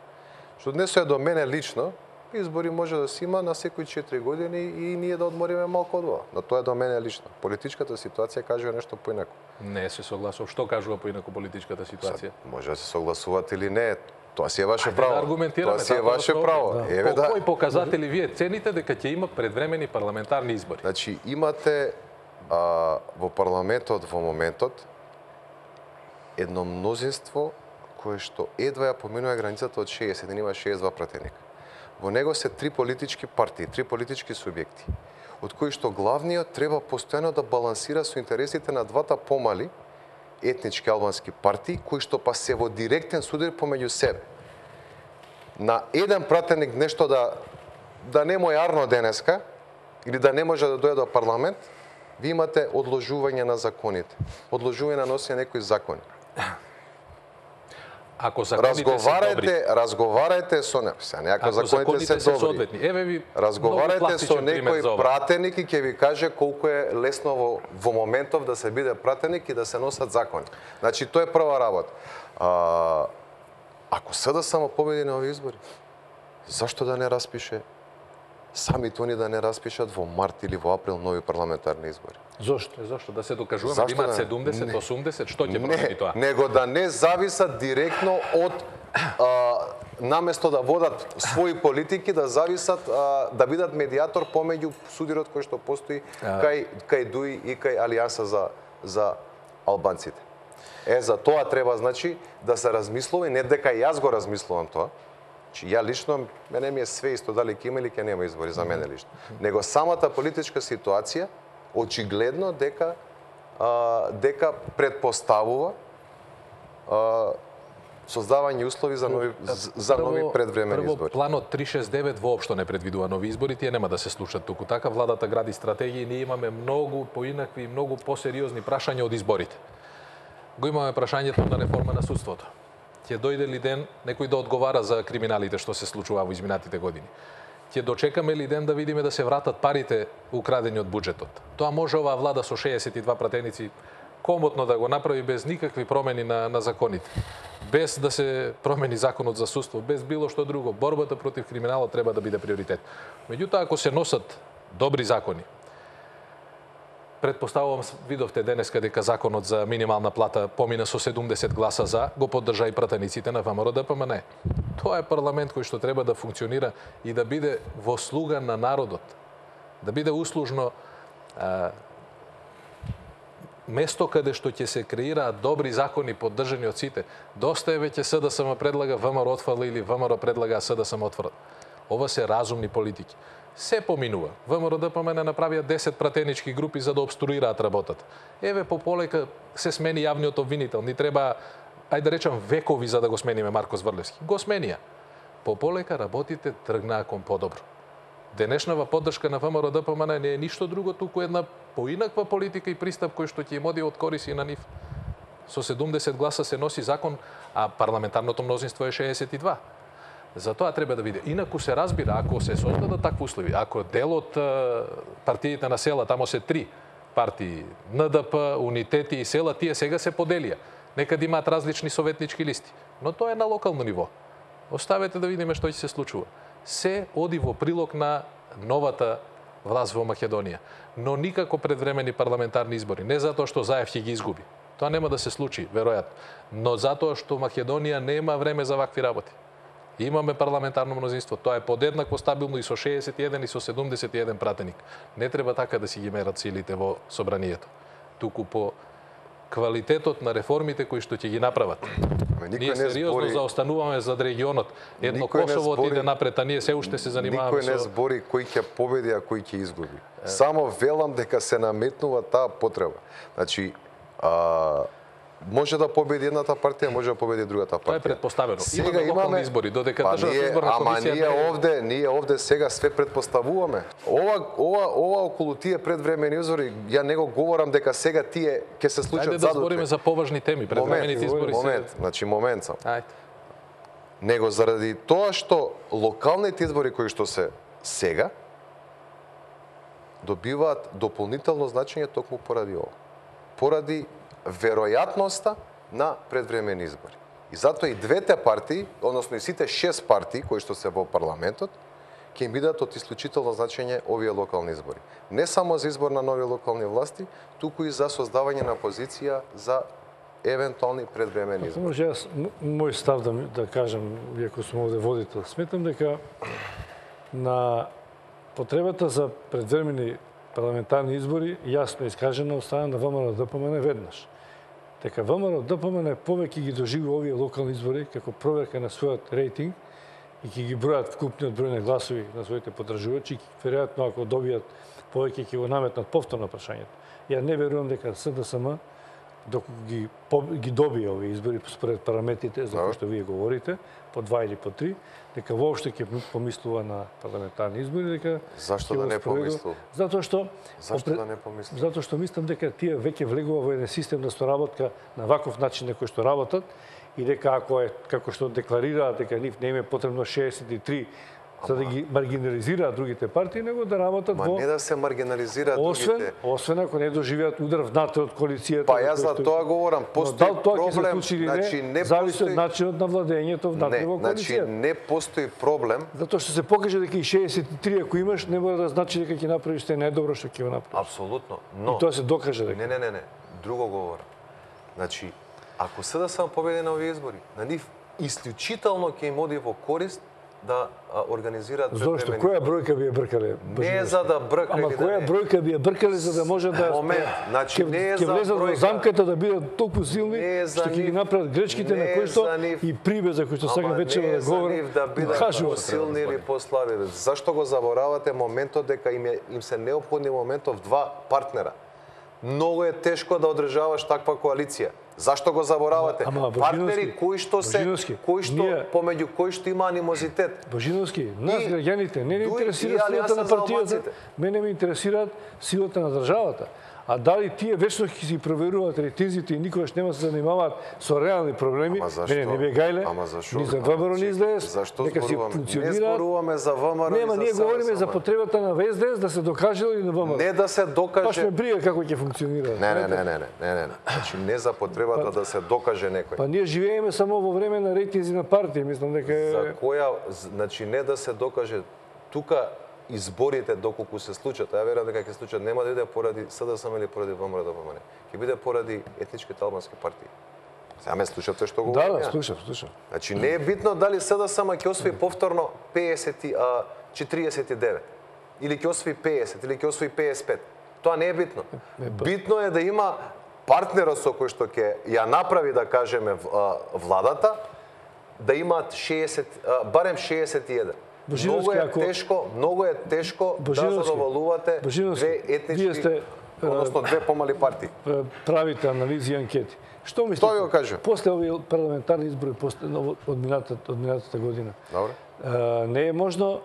Што однесува до мене лично, избори може да се има на секои 4 години и ние да одмориме малку од ова. Но тоа е до мене лично. Политичката ситуација кажува нешто поинако. Не се согласувам. Што кажува поинако политичката ситуација? Може да се согласувате или не, тоа си е ваше Да право. аргументираме. Тоа си е ваше право. Да. Еве По да. кои показатели вие цените дека ќе има предвремени парламентарни избори? Значи имате во парламентот во моментот едно мнозинство кое што едва ја поминува границата од 60, има 62 пратеника. Во него се 3 политички партии, 3 политички субјекти, од кои што главниот треба постојано да балансира со интересите на двата помали етнички албански партии, кои што па се во директен судир помеѓу себе. На еден пратеник нешто да не му е арно денеска, или да не може да дојде до парламент, ви имате одложување на законите, одложување на носење некои закони. Ако законите се добри, разговарајте со не, ако законите се добри. Соодветни. Еве ви Разговарајте со некој пратеник и ќе ви каже колку е лесно во моментов да се биде пратеник и да се носат закони. Значи тоа е прва работа. Ако СДСМ победи на овие избори, зашто да не распише самите они да не распишат во март или во април нови парламентарни избори? Зошто? Зошто? Да се докажуваме да имаат 70, 80, што ќе промени тоа? Него да не зависат директно од наместо да водат своји политики, да зависат да бидат медиатор помеѓу судирот кој што постои кај ДУИ и кај Алијанса за албанците. За тоа треба, значи, да се размислува и не дека јас го размислувам тоа. Значи, ја лично, мене ми е све исто дали ќе има или ќе нема избори за мене лично. Него самата политичка ситуација очигледно дека предпоставува создавање услови за нови предвремени избори. Планот 369 воопшто не предвидува нови избори, тие нема да се случат туку така. Владата гради стратегии, ние имаме многу поинакви, многу посериозни прашања од изборите. Го имаме прашањето на реформа на судството. Ќе дојде ли ден некој да одговара за криминалите што се случува во изминатите години? Ќе дочекаме ли ден да видиме да се вратат парите украдени од буџетот? Тоа може оваа влада со 62 пратеници комотно да го направи без никакви промени на законите. Без да се промени законот за судство, без било што друго. Борбата против криминалот треба да биде приоритет. Меѓутоа, ако се носат добри закони, предпоставувам, видовте денеска дека законот за минимална плата помина со 70 гласа за, го поддржа и пратениците на ВМРО-ДПМН. Тоа е парламент кој што треба да функционира и да биде во слуга на народот. Да биде услужно место каде што ќе се креираат добри закони поддржани од сите. Доста е веќе СДСМ предлага, ВМРО отфрла или ВМРО предлага, а СДСМ отфрла. Ова се разумни политики. Се поминува. ВМРО-ДПМН направија 10 пратенички групи за да обструираат работата. Еве пополека се смени јавниот обвинител. Ни треба, ајде да речам, векови за да го смениме Марко Зврлевски. Го сменија. Пополека работите тргнаа кон подобро. Денешнава поддршка на ВМРО-ДПМН не е ништо друго, туку една поинаква политика и пристап кој што ќе им оди од корист и на нив. Со 70 гласа се носи закон, а парламентарното мнозинство е 62. Затоа треба да биде. Инаку се разбира, ако се создадат такви услови, ако дел од партиите на села, тамо се 3 партии, НДП, Унитети и села, тие сега се поделија. Некаде имаат различни советнички листи. Но тоа е на локално ниво. Оставете да видиме што ќе се случува. Се оди во прилог на новата власт во Македонија. Но никако предвремени парламентарни избори. Не затоа што Заев ќе ги изгуби. Тоа нема да се случи, веројатно. Но затоа што Македонија нема време за вакви работи. Имаме парламентарно мнозинство. Тоа е подеднакво стабилно и со 61 и со 71 пратеник. Не треба така да си ги мерат силите во собранието. Туку по квалитетот на реформите кои што ќе ги направат. Ние сериозно заостануваме зад регионот. Едно Косово отиде напред, а ние се уште се занимаваме со... Никој не збори кој ќе победи, а кој ќе изгуби. Само велам дека се наметнува таа потреба. Значи, може да победи едната партија, може да победи другата партија. Тоа е предпоставено. Сега Имаме локални избори, додека државната ние, изборна комисија ние овде сега све предпоставуваме. Ова околу тие предвремени избори, ја не го говорам дека сега тие ќе се случат задутре. Ајде да збориме за поважни теми, предвремените избори. Момент сам. Ајде. Него заради тоа што локалните избори кои што се сега добиваат дополнително значење токму поради ова. Поради веројатноста на предвремени избори. И затоа и двете партии, односно и сите 6 партии кои што се во парламентот, ќе им бидат од исклучително значење овие локални избори. Не само за избор на нови локални власти, туку и за создавање на позиција за евентуални предвремени избори. Може јас мој став да кажам, иако сум овде водител, сметам дека на потребата за предвремени парламентарни избори јасно искажена од страна на ВМРО-ДПМН веднаш. Дека ВМРО-ДПМН повеќе ги доживува овие локални избори како проверка на својот рейтинг и ќе ги бројат вкупниот број на гласови на своите поддржувачи, веројатно ако добијат повеќе ќе го наметнат повторно прашањето. Ја не верувам дека СДСМ доколку ги добие овие избори според параметрите за кои што вие говорите, по 2 или по 3, дека воопшто ќе помислува на парламентарни избори, дека Зашто да не помислува? Зашто да не помислува? Затоа што мислам дека тие веќе влегува во еден систем на соработка на ваков начин на кој што работат и дека ако е како што декларираат дека нив не им е потребно 63 за да ги маргинализираат другите партии, него да работат во... не да се маргинализираат другите. Освен ако не доживеат удар внатре од коалицијата. Па јас за тоа говорам, постои проблем, значи не зависи од начинот на владењето внатре во коалицијата. Значи не постои проблем. Затоа што се покаже дека и 63 ако имаш, не мора да значи дека ќе направиш те најдобро што ќе го направиш. Апсолутно, но и тоа се докаже дека. Не, друго говорам. Значи, ако СДСМ победи на овие избори, на нив исклучително ќе им оди во корист да организираат предвремени. Зошто која бројка би ја бркале? Не за да бркале. Ама која бројка би ја бркале за да може да значи не е за влезат во замката да бидат толку силни што ќе ги направат грешките на кои што и прибе за кои што сега вечера да говорам. Да бидат силни или послаби. Зашто го заборавате моментот дека им се неопходни моментов два партнера? Многу е тешко да одржаваш таква коалиција. Зашто го заборавате? Партнери кои што помеѓу кои што има анимозитет. Божиновски, нас граѓаните не интересира силата на партијата, мене ме интересираат силата на државата. А дали тие вечно ќе си проверуваат рейтинзите и никогаш нема се занимаваат со реални проблеми, мене не бе гајле, ни за ВМРО, ни за СДС, дека си функционираат. Не зборуваме за ВМРО, нема, ние говориме за потребата на СДС да се докаже или на ВМРО. Не да се докаже. Баш ме брига како ќе функционираат. Не. Значи не за потребата да се докаже некој. Па ние живееме само во време на рейтинзи на партии, мислам дека За која, значи не да се докаже тука изборите доколку се случат, ја верувам дека ќе се случат, нема да биде поради СДСМ или поради ВМРО-ДПМН. Ќе биде поради етничките албански партии. Сега ме слушате што говорам? Да, слушам. Значи не е битно дали СДСМ ќе освои повторно 49 или ќе освои 50 или ќе освои 55. Тоа не е битно. Битно е да има партнерот со кој што ќе ја направи, да кажеме, владата, да имаат 60, барем 61. Многу е тешко да задоволувате две етнички, односно две помали партии. Правите анализи и анкети. Што мислите? Тоа ви го кажа. После овие парламентарни избори од минатата година. Добро. Не е можно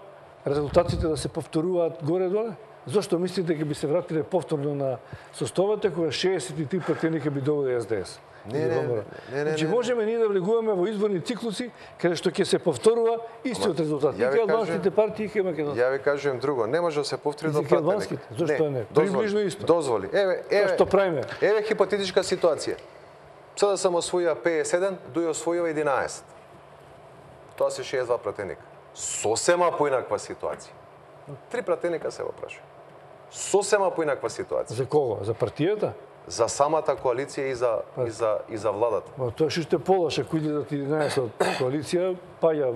резултатите да се повторуваат горе-доле? Зошто мислите дека би се вратиле повторно на составата кога 63 пратеника би доведе СДС? Не. Значи можеме ние да влегуваме во изборни циклуси каде што ќе се повторува истиот резултат. И албанските партии и македонските. Ја ви кажувам друго, не може да се повтори до пратеника. Зошто не? Приближно исто. Дозволи. Еве што правиме? Еве хипотетичка ситуација. Сега сам освоја 57, Дуј освојува 11. Тоа се 62 пратеника. Сосема поинаква ситуација. 3 пратеника се го праша. Сосема поинаква ситуација. За кого? За партијата? За самата коалиција и за владата. Тоа што ще полош, ако идат 11 од коалиција, па ја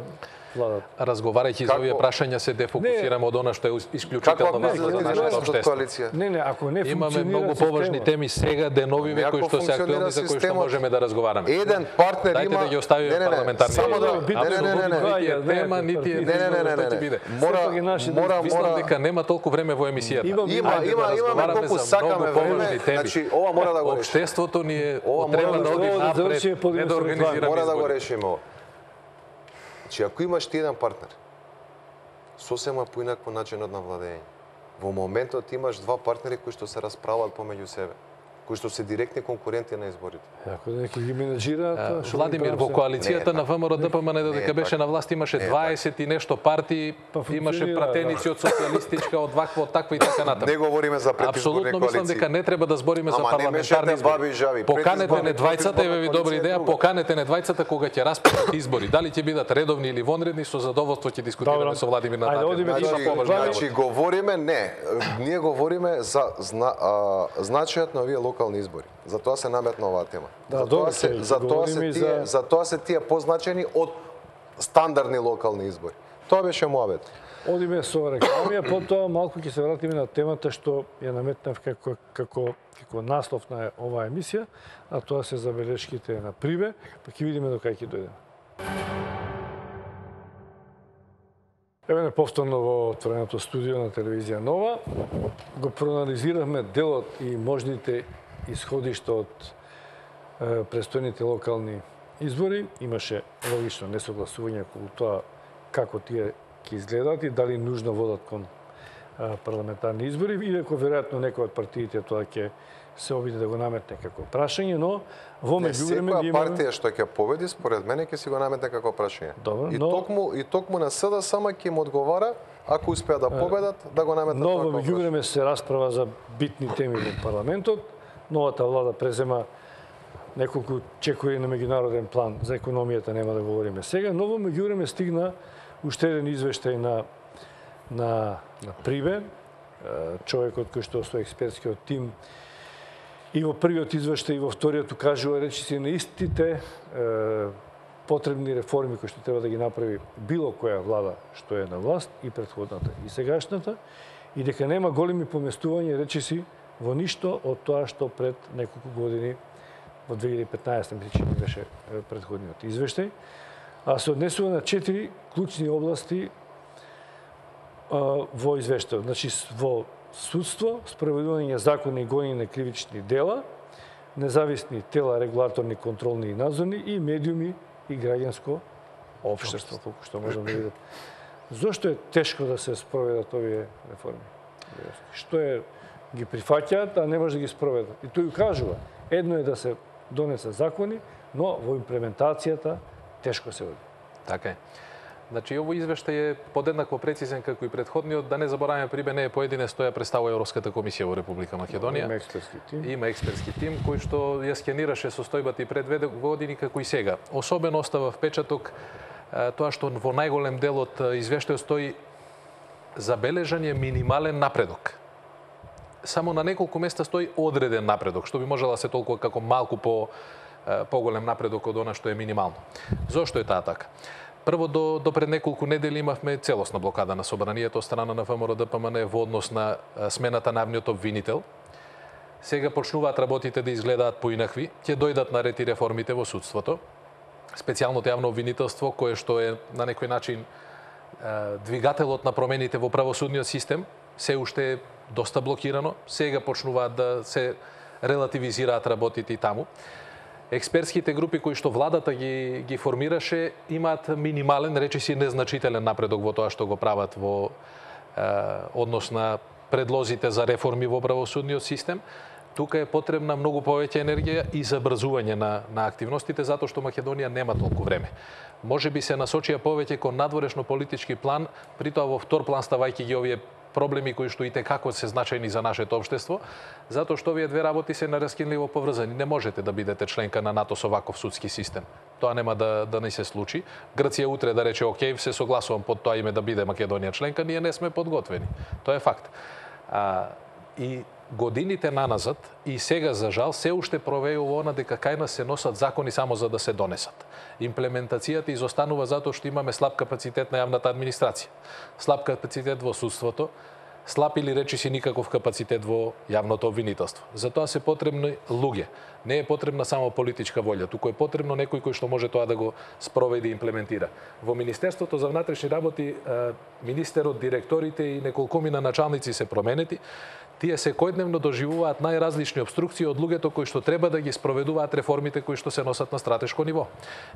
владата. Разговарајќи за овие прашања се дефокусираме од она што е исклучително важно за нашето општество. Не, ако не имаме многу поважни теми сега, деновиве кои што се актуелни, за кои што можеме да разговараме. Еден партнер Дајте има... да ги оставиме парламентарни. Само да... Тема, нити е што ќе биде. Мислам дека нема толку време во емисијата. Имаме колку сакаме време, значи ова мора да го решиме. Општеството ни е треба да оди напред, не да организираме. Мора да го решиме ова. Значи, ако имаш ти еден партнер, сосема поинакво начинот на владење. Во моментот имаш два партнери кои што се расправаат помеѓу себе, кои што се директни конкуренти на изборите. Ако некои ги менаџираат, Владимир, во коалицијата на ВМРО ДПМН додека беше на власт имаше 20 и нешто партии, имаше пратеници од социјалистичка, од ваква, од таква и така натаму. Не говориме за предизборни коалиции. Апсолутно мислам дека не треба да збориме за парламентарни избори. Поканете не двајцата, еве ви добра идеја, поканете не двајцата кога ќе распишат избори. Дали ќе бидат редовни или вонредни, со задоволство ќе дискутираме со Владимир на таа. Значи говориме ние говориме за значајот на овие локални избори. Затоа се наметна оваа тема. Затоа се тие позначени од стандардни локални избори. Тоа беше муабет. Одиме со рекламија, потоа малку ќе се вратиме на темата што ја наметнав како наслов на оваа емисија, а тоа се забелешките на Прибе, па ќе видиме до кај ќе дојдеме. Еве повторно во отвореното студио на телевизија Нова. Го проанализиравме делот и можните исходишта од престојните локални избори. Имаше логично несогласување околу тоа како тие ќе изгледаат и дали нужно водат кон парламентарни избори, иако веројатно некој од партиите тоа ќе се обиде да го наметне како прашање, но во меѓувреме секоја партија што ќе победи според мене ќе си го наметне како прашање. Добро, и токму на СДСМ сама ќе му одговара ако успеат да победат да го наметнат. Но во меѓувреме се расправа за битни теми во парламентот. Новата влада презема неколку чекори на меѓународен план, за економијата нема да говориме сега, но во меѓувреме стигна уште еден извештај на Прибе, човекот кој што со експертскиот тим и во првиот извештај и во вториот укажува речиси на истите потребни реформи кои што треба да ги направи било која влада што е на власт, и претходната и сегашната, и дека нема големи поместувања речиси во ништо од тоа што пред неколку години, во 2015 мисля беше претходниот извештај, а се однесува на 4 клучни области во извештајот. Значи во судство, спроведување закони и гонење на кривични дела, независни тела, регулаторни, контролни и надзорни, и медиуми и граѓанско општество, колку што можам да видам. Зошто е тешко да се спроведат овие реформи? Што е ги прифаќаат, а не може да ги спроведат? И тој кажува, едно е да се донесат закони, но во имплементацијата тешко се оди. Така е. Значи, овој извештај е подеднакво прецизен како и претходниот. Да не забораваме, Прибе не е поединец, тоа ја представува Европската комисија во Република Македонија. Има експертски тим. Има експертски тим кој што ја скенираше состојбата и пред 2 години како и сега. Особено остава впечаток тоа што во најголем дел од извештајот стои забележан е минимален напредок. Само на неколку места стои одреден напредок, што би можела да се толкува како малку поголем напредок од она што е минимално. Зошто е таа така? Прво, до пред неколку недели имавме целосна блокада на собранието од страна на ВМРО ДПМН во однос на смената на авниот обвинител. Сега почнуваат работите да изгледаат поинакви, ќе дојдат на ред и реформите во судството. Специјалното јавно обвинителство, кое што е на некој начин двигателот на промените во правосудниот систем, се уште е доста блокирано. Сега почнуваат да се релативизираат работите и таму. Експертските групи кои што владата ги формираше имаат минимален, речиси незначителен напредок во тоа што го прават во однос на предлозите за реформи во правосудниот систем. Тука е потребна многу повеќе енергија и забрзување на активностите, затоа што Македонија нема толку време. Може би се насочија повеќе кон надворешно политички план, притоа во втор план ставајќи ги овие проблеми кои што и текако се значајни за нашето општество, затоа што овие две работи се нераскинливо поврзани. Не можете да бидете членка на НАТО со ваков судски систем. Тоа нема да не се случи. Грција утре да рече окей, се согласувам под тоа име да биде Македонија членка, ние не сме подготвени. Тоа е факт. И годините наназад и сега за жал се уште провејува она дека кај нас се носат закони само за да се донесат. Имплементацијата изостанува затоа што имаме слаб капацитет на јавната администрација, слаб капацитет во судството, слаб или речиси никаков капацитет во јавното обвинителство. Затоа се потребни луѓе. Не е потребна само политичка волја, туку е потребно некој кој што може тоа да го спроведе и имплементира. Во Министерството за внатрешни работи министерот, директорите и неколкумина началници се променети. Тие секојдневно доживуваат најразлични обструкции од луѓето кои што треба да ги спроведуваат реформите кои што се носат на стратешко ниво.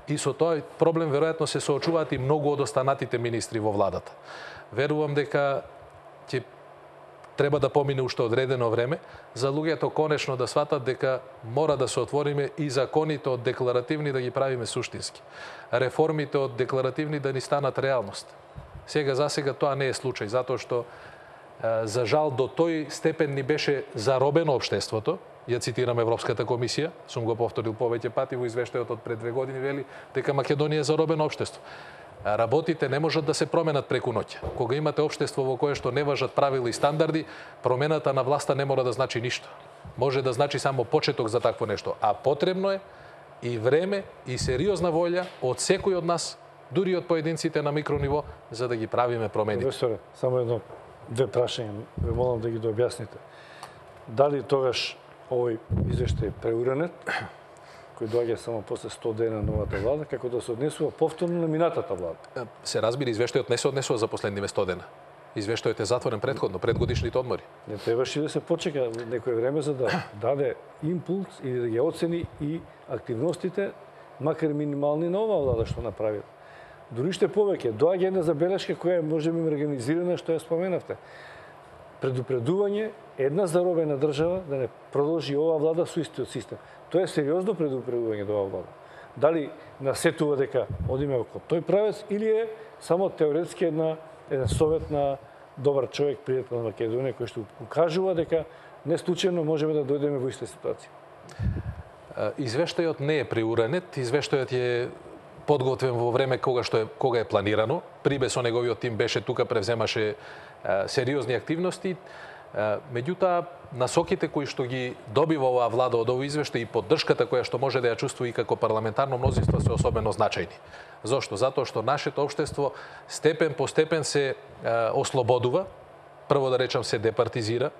И со тој проблем веројатно се соочуваат и многу од останатите министри во владата. Верувам дека ќе треба да помине уште одредено време за луѓето конечно да сватат дека мора да се отвориме и законите од декларативни да ги правиме суштински. Реформите од декларативни да ни станат реалност. Сега тоа не е случај, затоа што за жал до тој степен ни беше заробено општеството. Ја цитирам Европската комисија, сум го повторил повеќе пати во извештајот од пред 2 години, вели дека Македонија е заробено општество. Работите не можат да се променат преку ноќ. Кога имате општество во кое што не важат правила и стандарди, промената на власта не мора да значи ништо. Може да значи само почеток за такво нешто, а потребно е и време и сериозна волја од секој од нас, дури од поединците на микрониво, за да ги правиме промени. Професоре, само две прашања, ве молам да ги дообјасните. Дали тогаш овој извештај преуранет, кој доаѓа само после 100 дена новата влада, како да се однесува повторно на минатата влада? Се разбира, извештајот не се однесува за последниве 100 дена. Извештајот е затворен предходно, пред годишните одмори. Не требаше да се почека некој време за да даде импулс и да ги оцени и активностите, макар минимални на оваа влада што направи. Дури што повеќе, доаѓа една забелешка која е можеби организирана, што ја споменавте. Предупредување една заробена држава да не продолжи оваа влада со истиот систем. Тоа е сериозно предупредување до оваа влада. Дали насетува дека одиме во тој правец или е само теоретски еден совет на добар човек, пријател на Македонија, кој што укажува дека не случајно можеме да дојдеме во иста ситуација? Извештајот не е преуранет, извештајот е подготвен во време кога е планирано. Прибе со неговиот тим беше тука, превземаше сериозни активности. Меѓутоа, насоките кои што ги добива оваа влада од овој извештај и поддршката која што може да ја чувствува и како парламентарно мнозинство се особено значајни. Зошто? Затоа што нашето општество степен по степен се ослободува, прво да речам се департизира,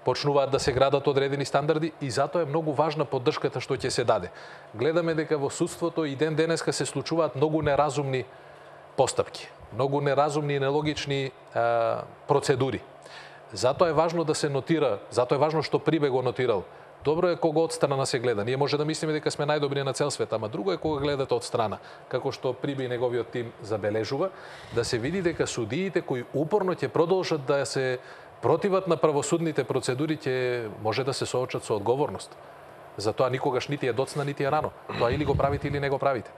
почнуваат да се градат одредени стандарди и затоа е многу важна поддршката што ќе се даде. Гледаме дека во судството и ден денеска се случуваат многу неразумни постапки, многу неразумни и нелогични процедури. Затоа е важно да се нотира, затоа е важно што Прибе го нотирал. Добро е кога од страна се гледа. Ние може да мислиме дека сме најдобри на цел свет, ама друго е кога гледате од страна, како што Прибе и неговиот тим забележува, да се види дека судиите кои упорно ќе продолжат да се противат на правосудните процедури ќе може да се соочат со одговорност. Затоа никогаш нити е доцна, нити е рано. Тоа или го правите, или не го правите.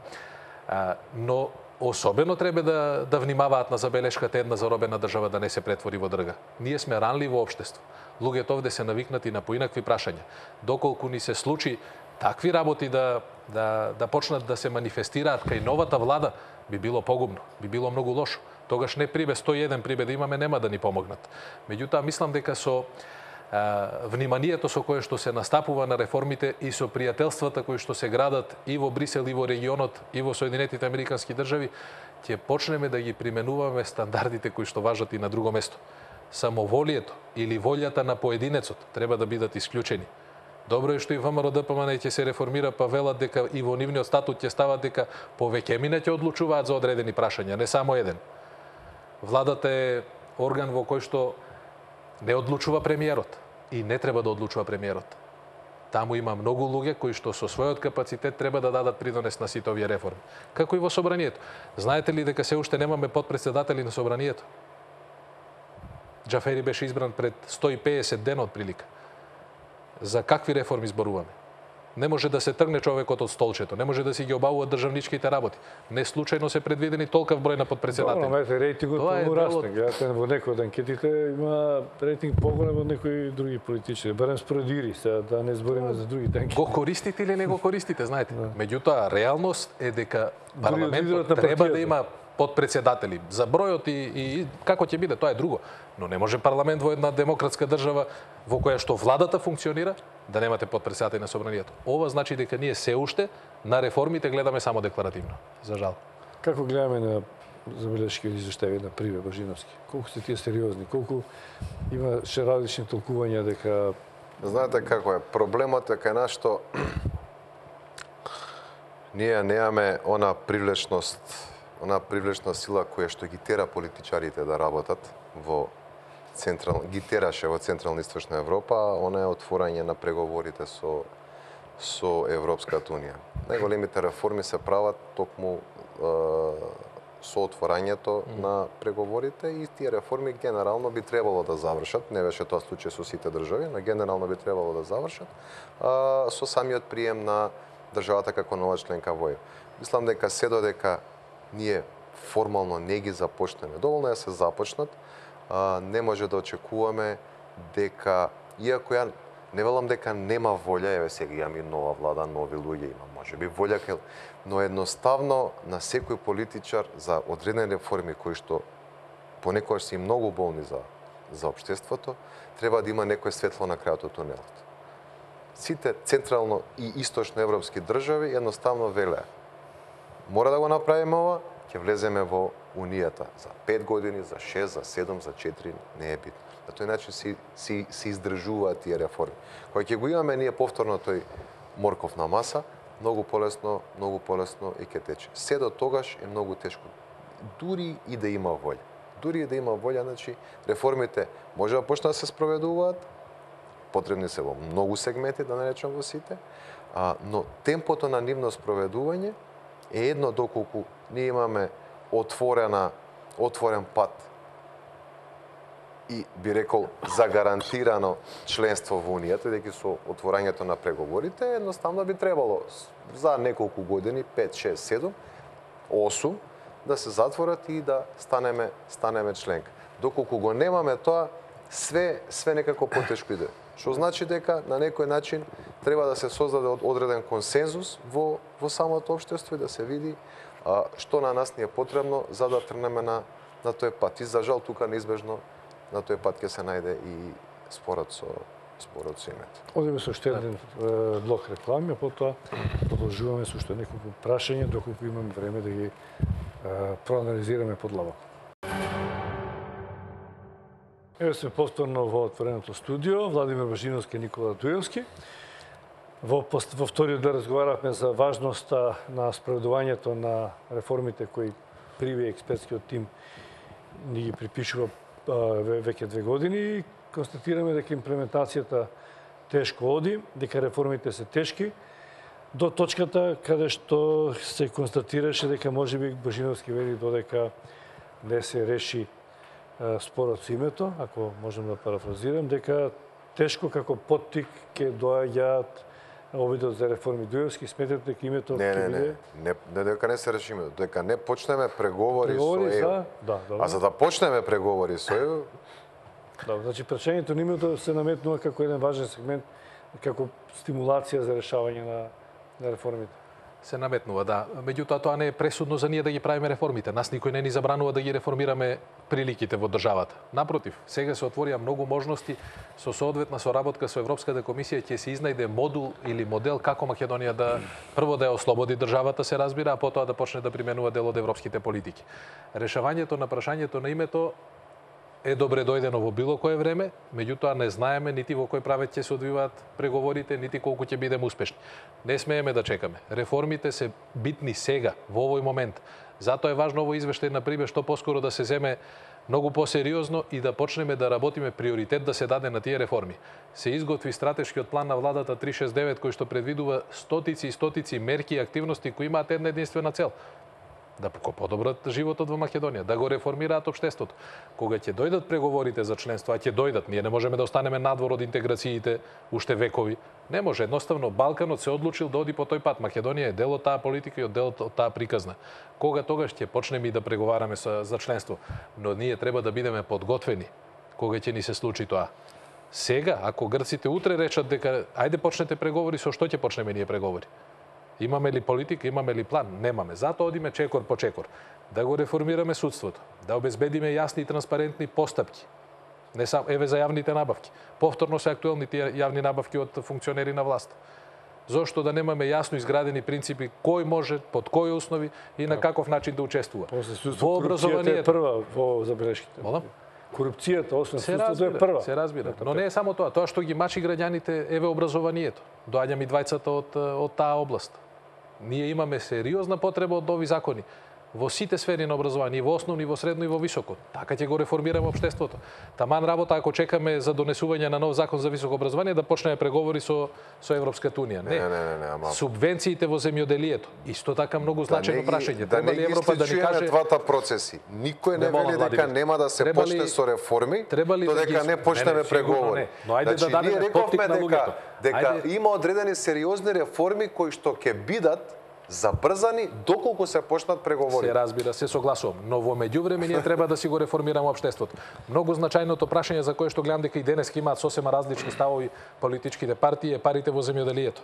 Но особено треба да внимаваат на забелешката една заробена држава да не се претвори во дрга. Ние сме ранливо општество. Луѓето овде се навикнати на поинакви прашања. Доколку ни се случи такви работи да почнат да се манифестираат кај новата влада, би било погубно, би било многу лошо. Тогаш не Прибе 101 Прибе да имаме нема да ни помогнат. Меѓутоа мислам дека со вниманието со кое што се настапува на реформите и со пријателствата кои што се градат и во Брисел, и во регионот, и во Соединетите Американски држави, ќе почнеме да ги применуваме стандардите кои што важат и на друго место. Самоволието или волјата на поединецот треба да бидат исклучени. Добро е што и ВМРО ДПМН ќе се реформира, па велат дека и во нивниот статут ќе стават дека повеќемина ќе одлучуваат за одредени прашања, не само еден. Владата е орган во кој што не одлучува премиерот и не треба да одлучува премиерот. Таму има многу луѓе кои што со својот капацитет треба да дадат придонес на сите овие реформи. Како и во собранието. Знаете ли дека се уште немаме подпредседатели на собранието? Џафери беше избран пред 150 дена од прилика. За какви реформи зборуваме? Не може да се тргне човекот од столчето, не може да си ги обавува државничките работи. Не случајно се предвидени толков број на подпредседатели. Добро, мете, рейтингот многу расте. Гледате во некои од анкетите има рейтинг поголем од некои други политичари. Барем според Ири, сега да не збориме за другите анкети. Го користите или не го користите, знаете. Меѓутоа, реалност е дека парламентот треба да има подпредседатели. За бројот и како ќе биде, тоа е друго. Но не може парламент во една демократска држава во која што владата функционира да немате подпредседатели на собранието. Ова значи дека ние се уште на реформите гледаме само декларативно. За жал. Како гледаме на забелешки или извештаи на Приве Божиновски? Колку се тие сериозни? Колку имаше различни толкувања дека... Знаете како е? Проблемот е кај нас што ние немаме она привлечна сила која што ги тера политичарите да работат ги тераше во Централна и Источна Европа, она е отворање на преговорите со Европската Унија. Најголемите реформи се прават токму со отворањето на преговорите и тие реформи генерално би требало да завршат, не беше тоа случај со сите држави, но генерално би требало да завршат со самиот прием на државата како нова членка во ЕУ. Мислам дека се додека ние формално не ги започнеме, доволно е да се започнат, не може да очекуваме дека, иако ја не велам дека нема волја, еве сега имаме нова влада, нови луѓе има, можеби волја, но едноставно на секој политичар за одредени реформи кои што понекогаш се и многу болни за општеството, треба да има некој светло на крајот од тунелот. Сите централно и источно европски држави едноставно велеа: мора да го направиме ова, ќе влеземе во Унијата за 5 години, за 6, за 7, за 4, не е битно. На тој начин се издржуваат тие реформи. Кога ќе го имаме ние повторно тој морков на маса, многу полесно и ќе тече. Се до тогаш е многу тешко. Дури и да има волја. Дури и да има волја, значи реформите може да почнат да се спроведуваат, потребни се во многу сегменти, да не речам во сите, но темпото на нивно спроведување е едно доколку ние имаме отворен пат и би рекол загарантирано членство во Унијата, дека со отворањето на преговорите едноставно би требало за неколку години, 5, 6, 7, 8 да се затворат и да станеме членка. Доколку го немаме тоа, све некако потешко иде. Што значи дека на некој начин треба да се создаде одреден консензус во самото општество и да се види што на нас ни е потребно за да тргнеме на тој пат. И за жал тука неизбежно на тој пат ќе се најде и спорот со името. Одиме со уште еден блок реклами, а потоа продолжуваме со уште неколку прашања доколку имаме време да ги проанализираме подлабоко. Еве сме повторно во отвореното студио, Владимир Божиновски и Никола Дуевски. Во вториот дел разговаравме за важноста на спроведувањето на реформите кои Приве експертскиот тим ни ги припишува веќе 2 години и констатираме дека имплементацијата тешко оди, дека реформите се тешки, до точката каде што се констатираше дека можеби Божиновски вели додека не се реши спорот со името, ако можам да парафразирам, дека тешко како поттик ќе доаѓаат обидот за реформи. Дуевски, сметате дека името ќе биде... Не дека не се реши името, дека не почнеме преговори со ЕУ. А за да почнеме преговори со ЕУ... Да, значи прашањето на името се наметнува како еден важен сегмент, како стимулација за решавање на реформите. Се наметнува, да. Меѓутоа, тоа не е пресудно за ние да ги правиме реформите. Нас никој не ни забранува да ги реформираме приликите во државата. Напротив, сега се отворија многу можности со соодветна соработка со Европската комисија ќе се изнајде модул или модел како Македонија да прво да ја ослободи државата, се разбира, а потоа да почне да применува дел од европските политики. Решавањето на прашањето на името е добре дојдено во било кое време, меѓутоа не знаеме нити во кој правец ќе се одвиваат преговорите, нити колку ќе бидеме успешни. Не смееме да чекаме. Реформите се битни сега, во овој момент. Затоа е важно овој извештај на Приве што поскоро да се земе многу посериозно и да почнеме да работиме приоритет да се даде на тие реформи. Се изготви стратешкиот план на владата 369 кој што предвидува стотици и стотици мерки и активности кои имаат една единствена цел: да подобрат животот во Македонија, да го реформираат општеството. Кога ќе дојдат преговорите за членство, а ќе дојдат, ние не можеме да останеме надвор од интеграциите уште векови. Не може, едноставно Балканот се одлучил да оди по тој пат. Македонија е дел од таа политика и од дел од таа приказна. Кога тогаш ќе почнеме и да преговараме за членство, но ние треба да бидеме подготвени кога ќе ни се случи тоа. Сега, ако грците утре речат дека ајде почнете преговори, со што ќе почнеме ние преговори? Имаме ли политика, имаме ли план? Немаме. Затоа одиме чекор по чекор. Да го реформираме судството, да обезбедиме јасни и транспарентни постапки. Не само еве за јавните набавки. Повторно се актуелни тие јавни набавки од функционери на власт. Зошто да немаме јасно изградени принципи кој може, под кои основи и на каков начин да учествува. Во образованието е прва во забелешките. Молам? Корупцијата, освен судството е прва. Се разбира. Но не е само тоа. Тоа што ги мачи граѓаните еве образованието. Доаѓам и двајцата од таа област. Ние имаме сериозна потреба од нови закони во сите сфери на образование, и во основно, и во средно, и во високо. Така ќе го реформираме општеството. Таман работа ако чекаме за донесување на нов закон за високо образование да почнеме преговори со Европската унија. Не. Субвенциите во земјоделието. Исто така многу значајно прашање. Треба ли Европа да ни каже двата процеси? Никој не вели дека нема да се почне со реформи, додека не почнеме преговори. Но ајде да дадеме поттик на луѓето. Дека има одредени сериозни реформи кои што ќе бидат забрзани доколку се почнат преговори. Се разбира, се согласувам, но во меѓувреме ние треба да си го реформираме општеството. Многу значајното прашање за кое што гледам дека и денеска имаат сосема различни ставови политичките партии е парите во земјоделието.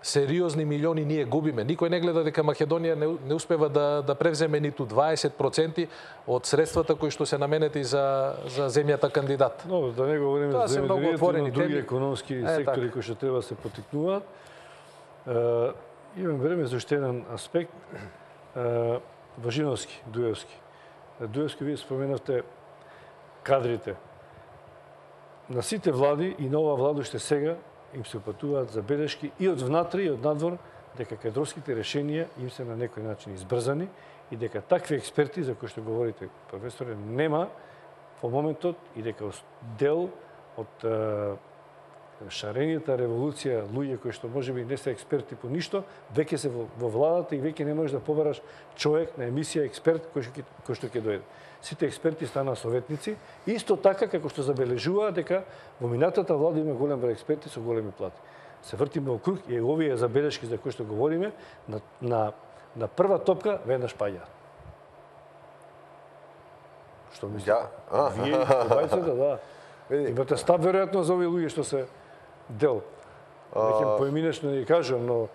Сериозни милиони ние губиме. Никој не гледа дека Македонија не успева да превземе ниту 20% од средствата кои што се наменети за земјата кандидат. Но да не говориме за земјоделието, но други економски сектори кои што треба да се поттикнуваат. Имам време за уште еден аспект. Важиновски, Дуевски. Дуевски, вие споменавте кадрите. На сите влади и нова влада уште сега им се упатуваат забелешки и од внатре и од надвор дека кадровските решенија им се на некој начин избрзани и дека такви експерти за кои што говорите, професоре, нема во моментот и дека дел од шаренијата револуција, луѓе кои што можеби не се експерти по ништо, веќе се во владата и веќе не можеш да побараш човек на емисија експерт кој што ќе дојде. Сите експерти станаа советници, исто така како што забележува дека во минатата влада има голем број експерти со големи плати. Се вртиме во круг и овие забелешки за кои што говориме на прва топка веднаш паѓаат. Што мислите? Вие обајцата, да. Имате став веројатно за овие луѓе што се дел. Неќем поиминечно да ги кажам, но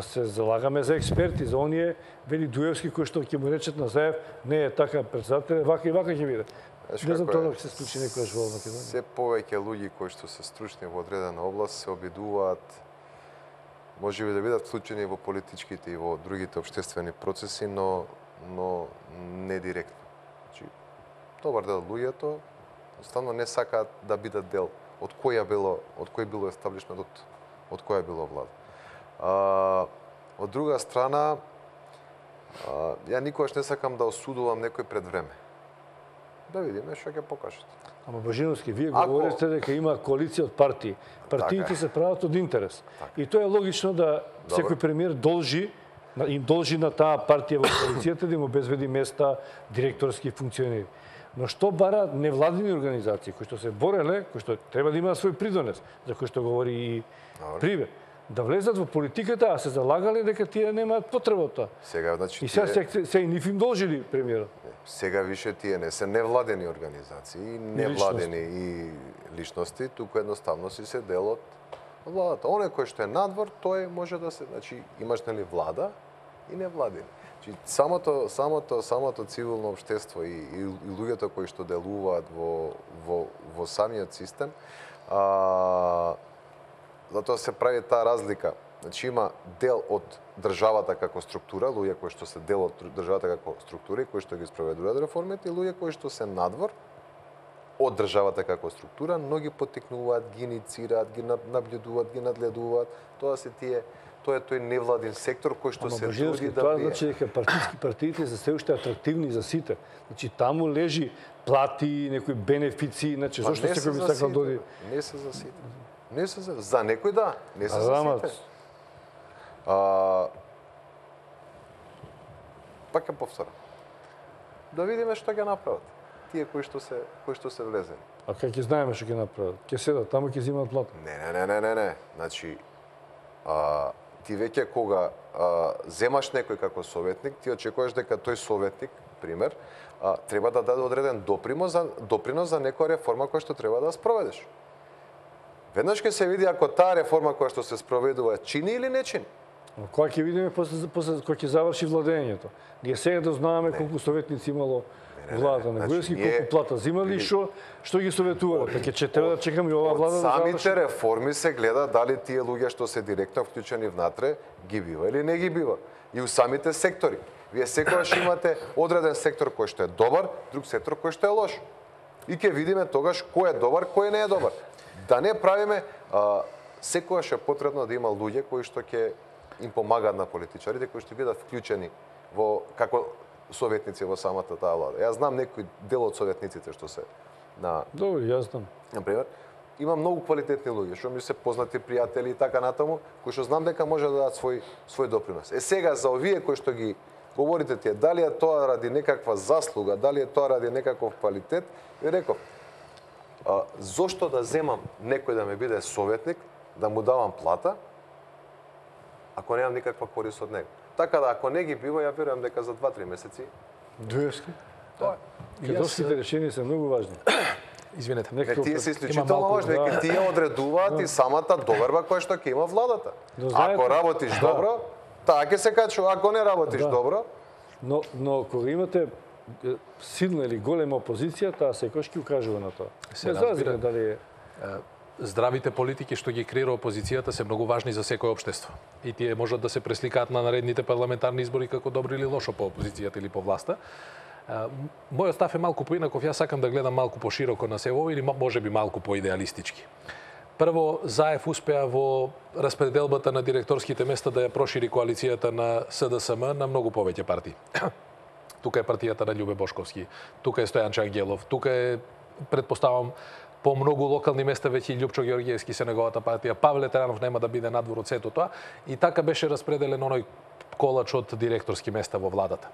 се залагаме за експерти, за оние вели Дуевски кои што ќе му речат на Заев, не е така председател, вака и вака ќе биде. Не знам тоа ќе се случи некојаш во Македонија. Се повеќе луѓе кои што се стручни во одредена област се обидуваат можеби да бидат вклучени во политичките и во другите општествени процеси, но не директно. Значи, добар дел луѓето станно не сакаат да бидат дел од кој било естаблишмент, од која било влада. Од друга страна, ја никогаш не сакам да осудувам некој пред време. Да видиме што ќе покажат. Ама Божиновски, вие говорите дека има коалиција од партии. Партиите се прават од интерес. И тоа е логично да секој премиер им должи на таа партија во коалицијата да им обезбеди места, директорски функционери. Но што бараат невладини организации кои што се бореле, кои што треба да имаат свој придонес, за кој што говори и Приве, да влезат во политиката, а се залагале дека тие немаат потреба од тоа. Сега, значи, и сега се и ниф им должили премиерот. Сега више тие не се невладени организации, невладени и личности, туку едноставно си се дел од владата. Оне кој што е надвор, тој може да се, значи, имаш нели влада и невладени. Самото цивилно општество и луѓето кои што делуваат во самиот систем, затоа се прави таа разлика. Значи има дел од државата како структура, луѓе кои што се дел од државата како структура и кои што ги спроведуваат реформите, и луѓе кои што се надвор од државата како структура, но ги поттикнуваат, ги инициираат, ги наблюдуваат, ги надледуваат. Тоа е тој невладин сектор кој што се труди да тоа значи дека партиите се се уште атрактивни за сите. Значи таму лежи плати, некои бенефици, значи зошто секој би сакал дојде? Не се за сите. Не се за некој да, не се за сите. Пак ќе повторам. Да видиме што ќе направат тие кои што се влезени. А како ќе знаеме што ќе направат? Ќе седат таму ќе земат плата. Не. Значи ти веќе кога земаш некој како советник, ти очекуваш дека тој советник, пример, треба да даде одреден допринос за некоја реформа која што треба да спроведеш. Веднаш ќе се види ако таа реформа која што се спроведува чини или не чини. Но кога ќе видиме после кога ќе заврши владењето? Ние сега да знаеме колку советници имало владата на Груевски, колку плата земали и што ги советувале. Така ќе треба да чекаме и оваа влада да заврши. Самите реформи се гледа дали тие луѓе што се директно вклучени внатре ги бива или не ги бива. И у самите сектори. Вие секогаш имате одреден сектор кој што е добар, друг сектор кој што е лош. И ќе видиме тогаш кој е добар, кој не е добар. Да не правиме, секогаш е потребно да има луѓе кои што ќе им помагаат на политичарите, кои што бидат вклучени во како советници во самата таа влада. Јас знам некој дел од советниците што се на Добро, јас знам. Например, има многу квалитетни луѓе, што ми се познати пријатели и така натаму, кои што знам дека може да дадат свој допринос. Сега за овие кои што ги говорите тие, дали е тоа ради некаква заслуга, дали е тоа ради некаков квалитет, ви реков, зошто да земам некој да ме биде советник, да му давам плата, ако немам никаква корист од него. Така да, ако не ги бива, ја верувам дека за 2-3 месеци... Дуевски? Кадровските решенија се многу важни. Извинете. Тие се исклучително важни, дека тие одредуваат и самата доверба која што ќе има владата. Ако работиш добро, таа ќе се качува, ако не работиш добро... Но кога имате силна или голема опозиција, таа секојаш ќе укажува на тоа. Се разбира дали е... Здравите политики што ги креира опозицијата се многу важни за секој општество. И тие можат да се пресликаат на наредните парламентарни избори како добро или лошо по опозицијата или по власта. Мојот став е малку поинаков, јас сакам да гледам малку пошироко на се ово или можеби малку поидеалистички. Прво, Заев успеа во распределбата на директорските места да ја прошири коалицијата на СДСМ на многу повеќе партии. Тука е партијата на Љубе Бошковски, тука е Стојан Чангелов, тука е, предпоставам, по многу локални места веќе и Љупчо Георгиевски се неговата партија, Павле Таранов нема да биде надвор од сето тоа, и така беше распределен оној колач од директорски места во владата.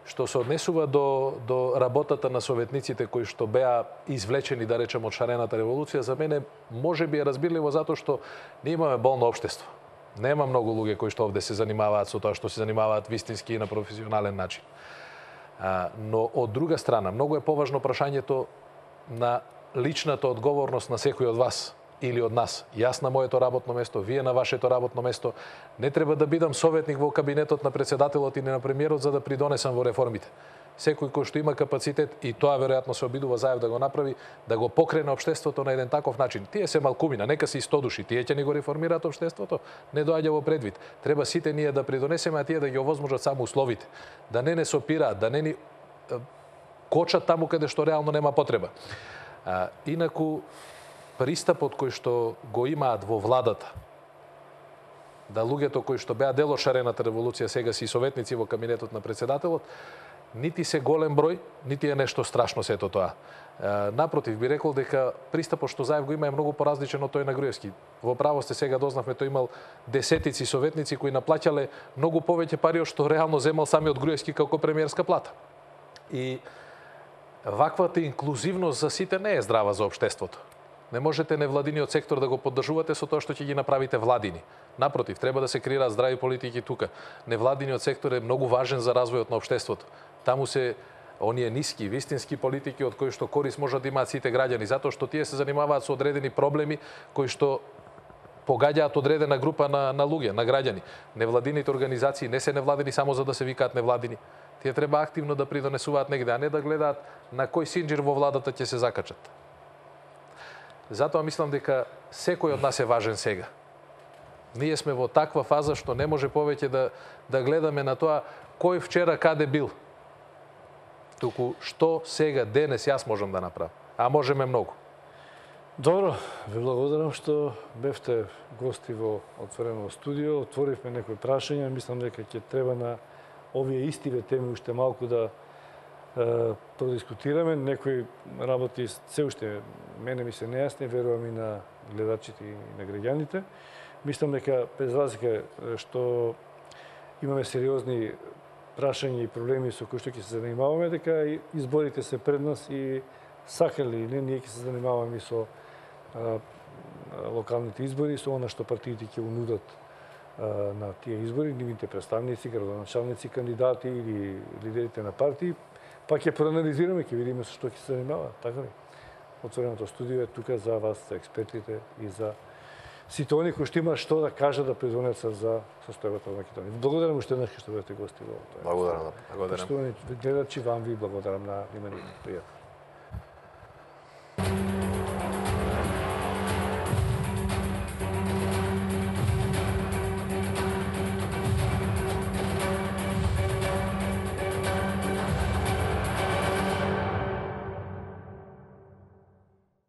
Што се однесува до работата на советниците кои што беа извлечени, да речем, од шарената револуција, за мене можеби е разбирливо затоа што не имаме болно општество. Нема многу луѓе кои што овде се занимаваат со тоа што се занимаваат вистински и на професионален начин. Но од друга страна, многу е поважно прашањето на личната одговорност на секој од вас или од нас. Јас на моето работно место, вие на вашето работно место. Не треба да бидам советник во кабинетот на председателот или на премиерот за да придонесам во реформите. Секој кој што има капацитет, и тоа веројатно се обидува Заев да го направи, да го покрене општеството на еден таков начин. Тие се малкумина, нека се 100 души, тие ќе ни го реформираат општеството, не доаѓа во предвид. Треба сите ние да придонесеме, а тие да ги овозможат само условите. Да не сопираат, да не ни кочат таму каде што реално нема потреба. Инаку, пристапот кој што го имаат во владата, да луѓето кои што беа дел од шарената револуција сега си советници во кабинетот на председателот, нити се голем број, нити е нешто страшно сето тоа. Напротив, би рекол дека пристапот што Заев го има е многу поразличен од тој на Груевски. Во право сте, сега дознавме, тој имал десетици советници кои наплаќале многу повеќе пари од што реално земал самиот Груевски како премиерска плата. И ваквата инклузивност за сите не е здрава за општеството. Не можете невладиниот сектор да го поддржувате со тоа што ќе ги направите владини. Напротив, треба да се креираат здрави политики тука. Невладиниот сектор е многу важен за развојот на општеството. Таму се оние ниски, вистински политики од кои што корист можат да имаат сите граѓани, затоа што тие се занимаваат со одредени проблеми кои што погаѓаат одредена група на луѓе, на граѓани. Невладините организации не се невладини само за да се викаат невладини. Тие треба активно да придонесуваат негде, а не да гледаат на кој синџир во владата ќе се закачат. Затоа мислам дека секој од нас е важен сега. Ние сме во таква фаза што не може повеќе да гледаме на тоа кој вчера каде бил. Туку што сега, денес, јас можам да направам. А можеме многу. Добро, ви благодарам што бевте гости во Отворено студио. Отворивме некои прашања. Мислам дека ќе треба на овие истиве теми уште малку да продискутираме. Некои работи се уште мене ми се нејасни, верувам и на гледачите и на граѓаните. Мислам дека без разлика што имаме сериозни прашања и проблеми со кои што ќе се занимаваме, дека изборите се пред нас и сакали или не, ние ќе се занимаваме со локалните избори, со она што партиите ќе унудат на тие избори, нивните представници, градоначалници, кандидати или лидерите на партии, па ќе проанализираме, ќе видиме со што ќе се занимава, така ли? Отвореното студио е тука за вас, за експертите и за сите они кои што имаат што да кажат да придонесат за состојбата во Македонија. Благодарам уште еднаш што бидете гости во тоа. Благодарам. Благодарам. Поштовани гледачи, вам ви благодарам на вниманието. Пријатно.